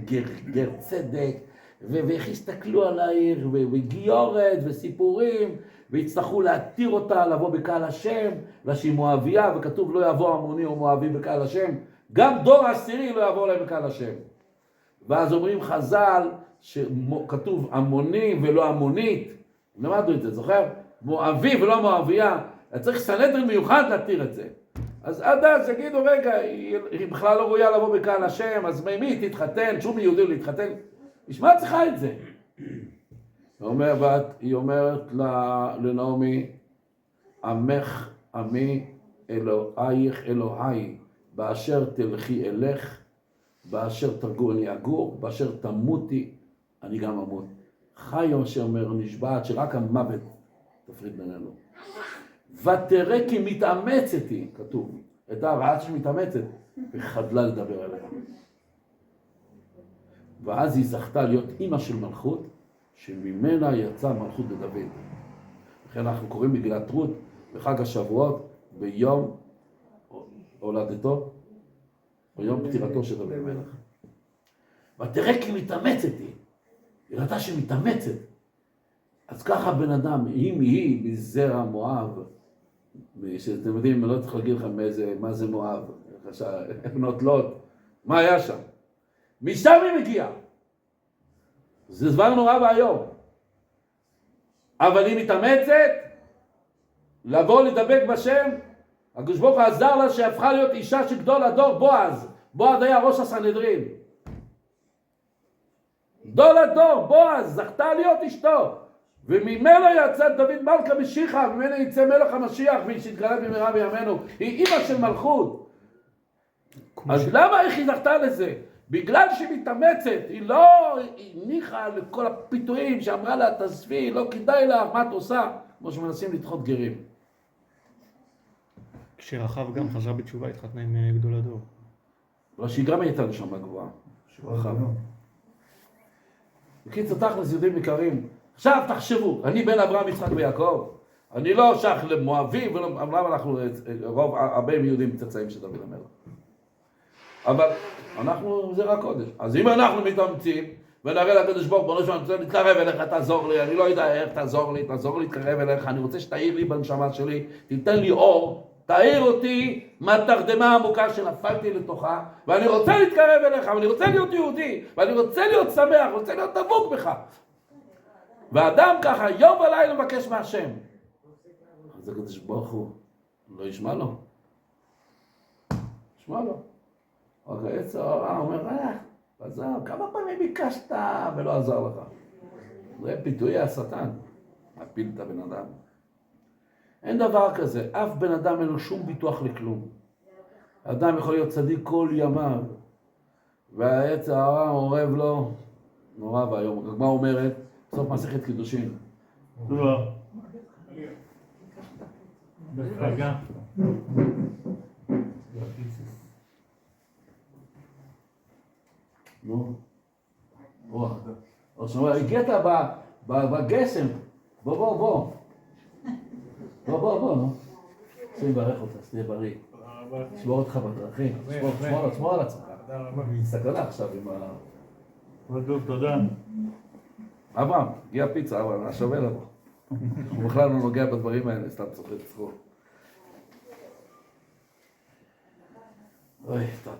A: גר צדק, ואיך יסתכלו עלייך, וגיורת, וסיפורים, ויצטרכו להתיר אותה, לבוא בקהל השם, שהיא מואביה, וכתוב לא יבוא עמוני או מואבי בקהל השם, גם דור העשירי לא יבוא להם בקהל השם. ואז אומרים חז"ל, שכתוב עמוני ולא עמונית, למדנו את זה, זוכר? מואבי ולא מואביה, צריך סנהדרין מיוחד להתיר את זה. אז עד אז יגידו, רגע, היא בכלל לא ראויה לבוא בקהל השם, אז מי היא תתחתן, שום יהודי להתחתן. בשביל מה צריכה את זה? היא אומרת לנעמי, עמך עמי אלוהיך אלוהי, באשר תלכי אלך, באשר תרגו אני אגור, באשר תמותי אני גם אמות. חי שאומר נשבעת שרק המוות תפריד בינינו. ותראה כי מתאמצת היא, כתוב, את הרעת שמתאמצת, וחדלה לדבר עליה. ואז היא זכתה להיות אימא של מלכות, שממנה יצאה מלכות בדוד. לכן אנחנו קוראים מגילת רות בחג השבועות, ביום הולדתו, ביום פטירתו של דוד המלך. ותראה כי מתאמצת היא, ילדה שמתאמצת. אז ככה בן אדם, אם היא מזרע מואב, שאתם יודעים, אני לא צריך להגיד לכם מה זה מואב, בנות לוט, מה היה שם? משם היא מגיעה. זה דבר נורא והיום. אבל היא מתאמצת לבוא לדבק בשם, הקדוש ברוך הוא עזר לה שהפכה להיות אישה של גדול הדור, בועז. בועז היה ראש הסנהדרין. גדול הדור, בועז, זכתה להיות אשתו. וממנו יצא דוד מלכה משיחה, וממנו יצא מלך המשיח, ויתגלה במהרה בימינו. היא אימא של מלכות. אז למה איך היא זכתה לזה? בגלל שהיא מתאמצת, היא לא הניחה לכל הפיתויים שאמרה לה, תעזבי, לא כדאי לך, מה את עושה? כמו שמנסים לדחות גרים.
B: כשרחב גם חזרה בתשובה, התחתנה עם גדול הדור.
A: אבל שהיא גם הייתה לשם גבוהה. רחב. בקיצור, תכלס יהודים יקרים. עכשיו תחשבו, אני בן אברהם, יצחק ויעקב. אני לא שייך למואבים, למה אנחנו הרבה יהודים צאצאים של דוד המלך. אבל אנחנו זרע קודש. אז אם אנחנו מתאמצים ונראה לקדוש ברוך הוא, אני רוצה להתקרב אליך, תעזור לי, אני לא יודע איך, תעזור לי להתקרב אליך, אני רוצה שתאיר לי בנשמה שלי, תיתן לי אור, תאיר אותי מהתרדמה העמוקה שנפלתי לתוכה, ואני רוצה להתקרב אליך, ואני רוצה להיות יהודי, ואני רוצה להיות שמח, ואני רוצה להיות דבוק בך. ואדם ככה יום ולילה מבקש מהשם. אז הקדוש ברוך הוא לא ישמע לו. ישמע לו. רק היצר הרע אומר, עזר, כמה פעמים ביקשת ולא עזר לך. זה פיתויי השטן, להפיל את הבן אדם. אין דבר כזה, אף בן אדם אין לו שום ביטוח לכלום. אדם יכול להיות צדיק כל ימיו, והיצר הרע עורב לו, נורא והיום. מה אומרת? בסוף מסכת קידושין.
C: לא. בפלגה.
A: נו, או שאומר, הגעת בגשם, בוא, נו. צריך לברך אותה, שתהיה בריא. תשמור אותך בדרכים, תשמור על עצמך. סכנה עכשיו עם ה...
C: טוב, תודה.
A: אברהם, הגיע פיצה, אבל שווה לבוא. הוא בכלל לא נוגע בדברים האלה, סתם צוחק צחוק. אוי, תתה.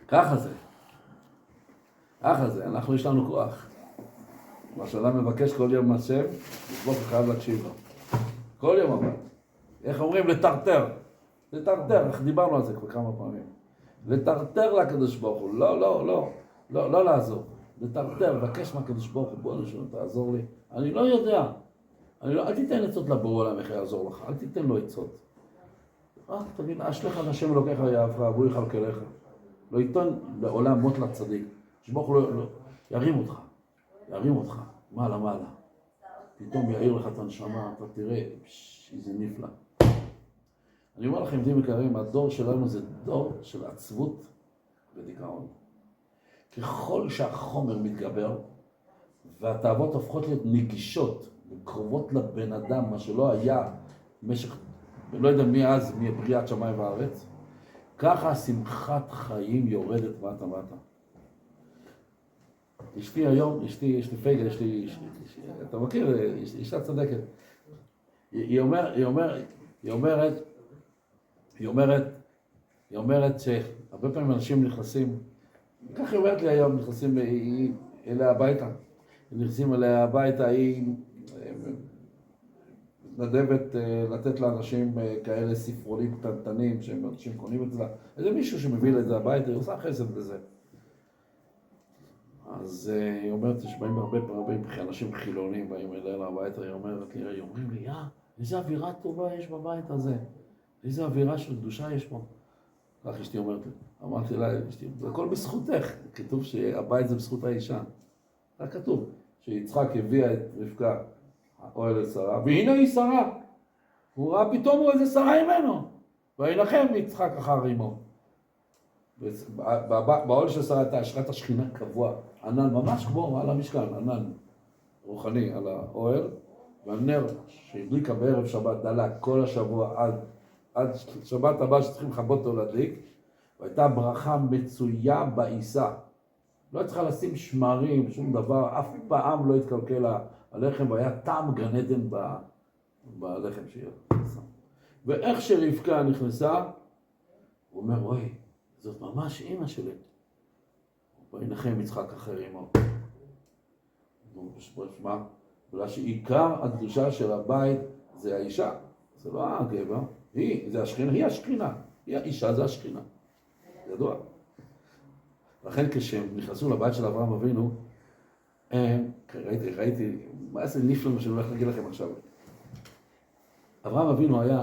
A: ככה זה, אנחנו יש לנו כוח. מה שאדם מבקש כל יום מהשם, לסבוך חייב להקשיב לו. כל יום אבל. איך אומרים? לטרטר, איך דיברנו על זה כבר כמה פעמים. לטרטר לקדוש ברוך הוא, לא לעזור. לטרטר, לבקש מהקדוש ברוך הוא, בוא נשאר, תעזור לי. אני לא יודע. אל תיתן עצות לבורא עולם איך יעזור לך, אל תיתן לו עצות. תגיד, אשליך על השם אלוקיך יעבך, והוא יכלכלך. לא ייתן לעולם מות לצדיק. שברוך הוא לא ירים אותך, מעלה. פתאום יאיר לך את הנשמה, אתה תראה, איזה נפלא. אני אומר לכם, ידידים יקרים, הדור שלנו זה דור של עצבות ודיכאון. ככל שהחומר מתגבר, והתאוות הופכות להיות נגישות, וקרובות לבן אדם, מה שלא היה במשך, לא יודע מבריאת שמיים וארץ, ככה שמחת חיים יורדת מטה. אשתי היום, יש לי פייגל, אתה מכיר, אשתה צדקת. היא אומרת שהרבה פעמים אנשים נכנסים, כך היא אומרת לי היום, נכנסים, אליה הביתה. נכנסים אליה הביתה, היא מתנדבת לתת לאנשים כאלה ספרונים קטנטנים שאנשים קונים אצלה. איזה מישהו שמביא לה את זה הביתה, היא עושה חסד בזה. אז היא אומרת, שבאים הרבה אנשים חילונים, באים אליה הביתה, היא אומרת לי, היא אומרים לי, איזה אווירה טובה יש בבית הזה, איזה אווירה של קדושה יש פה. כך אשתי אומרת לי, אמרתי לה, אשתי, זה הכל בזכותך, כתוב שהבית זה בזכות האישה. זה כתוב, שיצחק הביאה את רבקה, האוהל לשרה, והנה היא שרה. הוא ראה פתאום הוא איזה שרה ממנו, וילחם יצחק אחר אמו. באוהל של שרה הייתה השראת השכינה קבוע, ענן ממש כמו על המשכן, ענן רוחני על האוהל, והנר שהדליקה בערב שבת דלק כל השבוע עד שבת הבאה שצריכים לכבות אותו להדליק, והייתה ברכה מצויה בעיסה. לא צריכה לשים שמרים, שום דבר, אף פעם לא התקלקל הלחם, והיה טעם גן עדן בלחם שהיא נכנסה. ואיך שרבקה נכנסה, הוא אומר, אוי, זאת ממש אמא שלי. הוא ינחם יצחק אחר אמו. מה? בגלל שעיקר הקדושה של הבית זה האישה, זה לא הגבר, זה השכינה, היא השכינה, היא האישה, זה השכינה. זה ידוע. לכן כשהם נכנסו לבית של אברהם אבינו, ראיתי, מה זה נפלא שאני הולך להגיד לכם עכשיו. אברהם אבינו היה,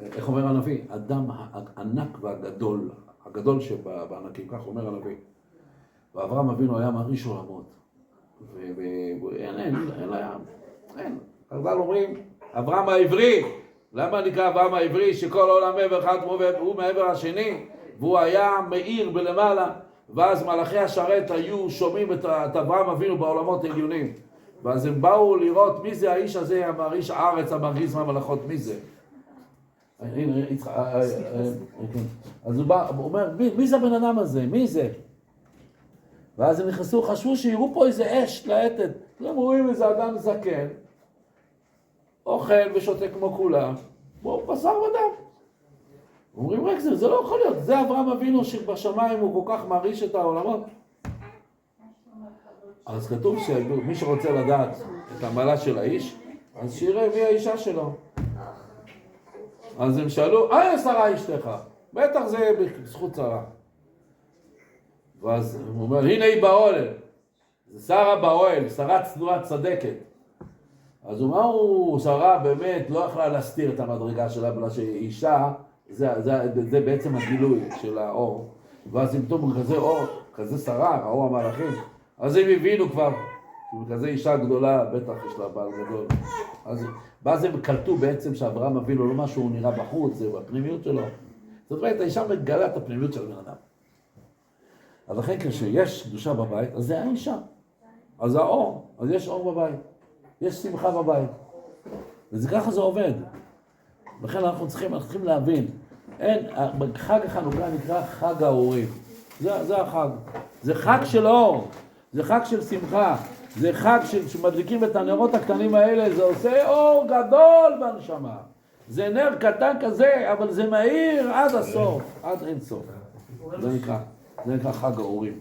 A: איך אומר הנביא? אדם הענק והגדול, הגדול שבענקים, כך אומר הנביא. ואברהם אבינו היה מרעיש עולמות. אין. חז"ל אומרים, אברהם העברי, למה נקרא אברהם העברי? שכל העולם מעבר אחד והוא מעבר השני, והוא היה מאיר בלמעלה, ואז מלאכי השרת היו שומעים את אברהם אבינו בעולמות העליונים. ואז הם באו לראות מי זה האיש הזה, המרעיש הארץ, המרגיז מהמלאכות, מי זה? אז הוא אומר, מי זה הבן אדם הזה? מי זה? ואז הם נכנסו, חשבו שיראו פה איזה אש להטת. הם רואים איזה אדם זקן, אוכל ושותה כמו כולם, בואו בשר ודם. אומרים, רק זה לא יכול להיות. זה אברהם אבינו שבשמיים הוא כל כך מרעיש את העולמות. אז כתוב שמי שרוצה לדעת את המעלה של האיש, אז שיראה מי האישה שלו. אז הם שאלו, שרה אשתך. בטח זה בזכות שרה. ואז הוא אומר, הנה היא באוהל. זה שרה באוהל, שרה צנועה צדקת. אז הוא אומר, שרה באמת לא יכלה להסתיר את המדרגה שלה, בגלל שאישה, זה בעצם הגילוי של האור. ואז אם פתאום כזה אור, כזה שרה, האור המלאכים, אז הם הבינו כבר, כזה אישה גדולה, בטח יש לה בעל גדול. ואז הם קלטו בעצם שאברהם אבינו לא משהו הוא נראה בחוץ, זה בפנימיות שלו. זאת אומרת, האישה מגלה את הפנימיות של בן אדם. אז לכן כשיש קדושה בבית, אז זה האישה. אז האור, אז יש אור בבית. יש שמחה בבית. וככה זה עובד. לכן אנחנו צריכים להבין. חג החנוכה נקרא חג האורים. זה החג. זה חג של אור. זה חג של שמחה. זה חג שמדליקים את הנרות הקטנים האלה, זה עושה אור גדול בנשמה. זה נר קטן כזה, אבל זה מהיר עד הסוף, עד אין סוף. זה נקרא חג האורים.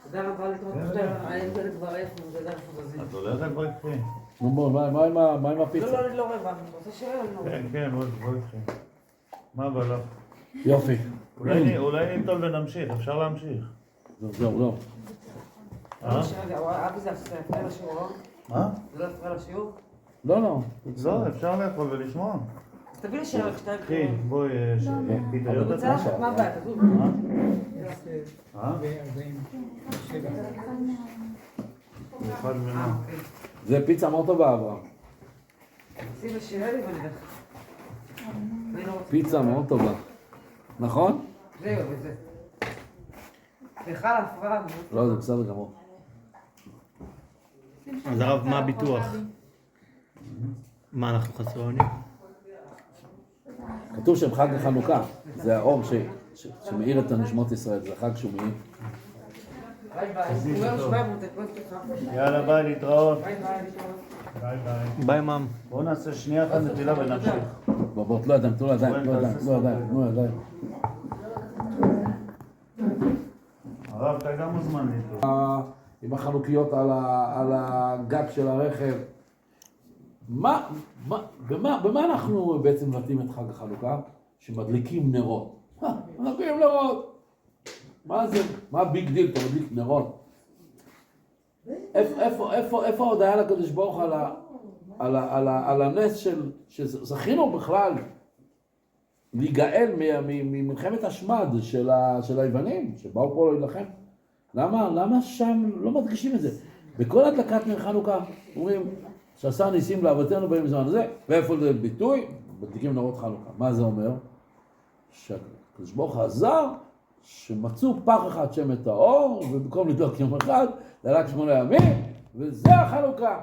E: תודה רבה לתראות אני הולכת כבר איפה, זה דרך חוזזים.
D: את הולכת בו איתכם?
A: מה עם הפיצה?
E: לא, אני לא רבה, אני רוצה שאלה.
D: כן, בוא איתכם. מה בא לך?
A: יופי.
D: אולי נטול ונמשיך, אפשר להמשיך.
A: זהו.
E: אבי זה הפריע לשיעור, לא?
D: מה?
E: זה לא הפריע לשיעור?
A: לא.
D: לא, אפשר לאכול ולשמוע.
E: תביא לי שאלה שתיים.
D: קחי, בואי, פטריות
E: אני רוצה לך, מה הבעיה? תזוז.
D: אחד ממה.
A: זה פיצה מאוד טובה, אברהם.
E: שים לשירה לי ואני אלך.
A: פיצה מאוד טובה. נכון?
E: זהו, וזה. סליחה על ההפרעה.
A: לא, זה בסדר גמור.
B: אז הרב, מה הביטוח? מה, אנחנו חסרונים?
A: כתוב שהם חג החנוכה. זה האור שמאיר את הנשמות ישראל. זה חג שהוא מאיר.
E: ביי. הוא אומר שבא מותק, לא סליחה.
D: יאללה, ביי, להתראות.
E: ביי.
B: ביי מאם.
D: בואו נעשה שנייה אחת נטילה ונמשיך.
A: בוא, לא ידיים, תנו ידיים.
D: הרב, אתה גם מוזמן איתו.
A: עם החנוכיות על הגג של הרכב. במה אנחנו בעצם מבטאים את חג החנוכה? שמדליקים נרות. מדליקים נרות. מה זה? מה הביג דיל? אתה מדליק נרות. איפה ההודעה לקדוש ברוך על הנס שזכינו בכלל להיגאל ממלחמת השמד של היוונים, שבאו פה להילחם? למה שם לא מדגישים את זה? בכל הדלקת נר חנוכה אומרים שעשה ניסים לאבותינו ביום זמן הזה, ואיפה זה ביטוי? מדליקים נרות חנוכה. מה זה אומר? שהקדוש ברוך עזר שמצאו פח אחד שמן טהור, ובמקום לדלוק יום אחד, דלק 8 ימים, וזה החנוכה.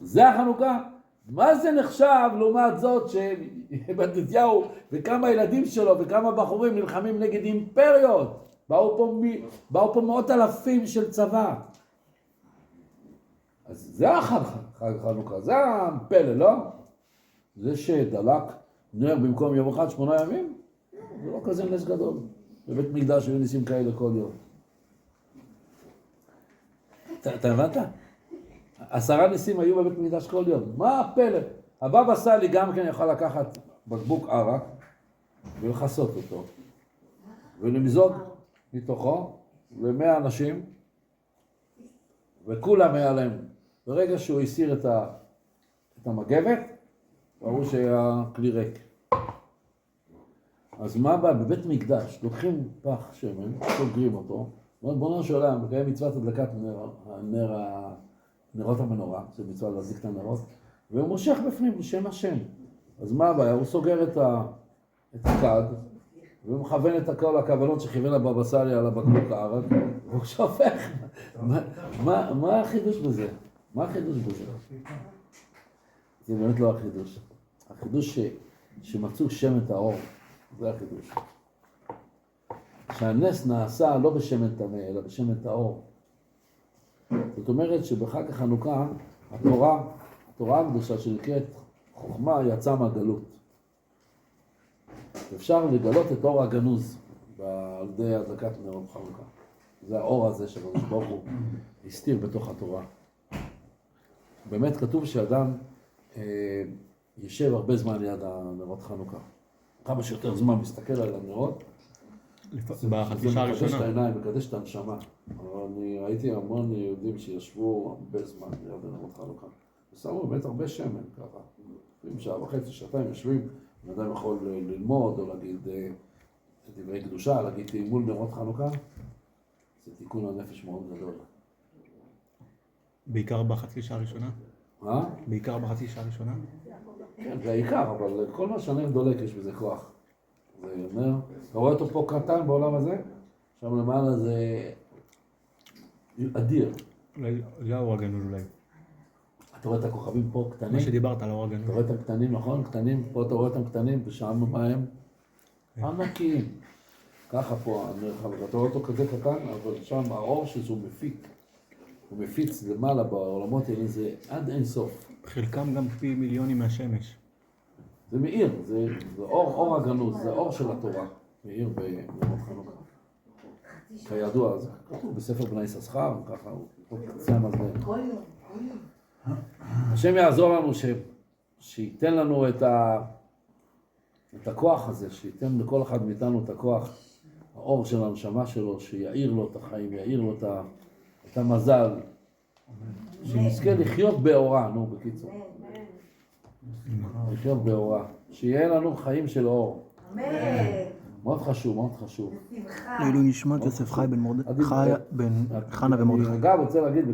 A: זה החנוכה. מה זה נחשב לעומת זאת שבתתיהו וכמה ילדים שלו וכמה בחורים נלחמים נגד אימפריות? באו פה מאות אלפים של צבא. אז זה החנוכה, זה הפלא, לא? זה שדלק נר במקום יום אחד 8 ימים, זה לא כזה נס גדול. בבית מקדש היו ניסים כאלה כל יום. אתה הבנת? 10 ניסים היו בבית מקדש כל יום. מה הפלא? הבבא סאלי גם כן יכול לקחת בקבוק ערק ולחסות אותו ולמזוג מתוכו ל100 אנשים, וכולם היה להם. ברגע שהוא הסיר את המגבת, ראו שהיה כלי ריק. אז מה בא? בבית מקדש לוקחים פח שמן, סוגרים אותו, בואו של עולם, מקיים מצוות הדלקת נרות המנורה, זה מצווה להדליק את הנרות, והוא מושך בפנים בשם השם. אז מה הבעיה? הוא סוגר את הכד, והוא מכוון את הכל הכוונות שכיוון הבבא סאלי על הבקבוק הערק, והוא שופך. מה החידוש בזה? מה החידוש בזה? זה באמת לא החידוש. החידוש שמצאו שמן טהור, זה החידוש. שהנס נעשה לא בשמן טמא, אלא בשמן טהור. זאת אומרת שבחג החנוכה, התורה הקדושה שנקראת חוכמה יצאה מהגלות. אפשר לגלות את אור הגנוז על ידי הדלקת נרות חנוכה. זה האור הזה שהקדוש ברוך הוא הסתיר בתוך התורה. באמת כתוב שאדם ישב הרבה זמן ליד הנרות חנוכה. כמה שיותר זמן מסתכל על הנרות.
B: בחצי שעה הראשונה.
A: מקדש את העיניים, מקדש את הנשמה. אבל אני ראיתי המון יהודים שישבו הרבה זמן ליד הנרות חנוכה. ושמו באמת הרבה שמן ככה. לפעמים שעה וחצי, שעתיים יושבים, אדם יכול ללמוד או להגיד דברי קדושה, להגיד תאימול נרות חנוכה. זה תיקון הנפש מאוד גדול.
B: בעיקר בחצי שעה הראשונה? בעיקר בחצי שעה הראשונה?
A: כן, זה העיקר, אבל כל מה שהנר דולק יש בזה כוח. זה אומר, אתה רואה אותו פה קטן בעולם הזה? שם למעלה זה אדיר.
B: זה האור הגנוז אולי.
A: אתה רואה את הכוכבים פה קטנים?
B: מה שדיברת על האור הגנוז.
A: אתה רואה אותם קטנים, נכון? קטנים, פה אתה רואה אותם קטנים, ושם מה הם? ענקיים. ככה פה הנר חנוכה, אתה רואה אותו כזה קטן, אבל שם האור שהוא מפיק. הוא מפיץ למעלה בעולמות האלה, זה עד אין סוף.
B: חלקם גם פי מיליונים מהשמש.
A: זה מאיר, זה אור הגנוז, זה אור של התורה. מאיר בנרות חנוכה. כידוע, זה כתוב בספר בני יששכר, ככה הוא קצה המזלג. השם יעזור לנו שייתן לנו את הכוח הזה, שייתן לכל אחד מאיתנו את הכוח, האור של הנשמה שלו, שיעיר לו את החיים, יעיר לו את המזל, שנזכה לחיות באורה, נו בקיצור. לחיות באורה, שיהיה לנו חיים של אור. מאוד חשוב, מאוד חשוב.
B: לעילוי נשמת יוסף חי בן חנה ומרדכי.
A: אגב, רוצה להגיד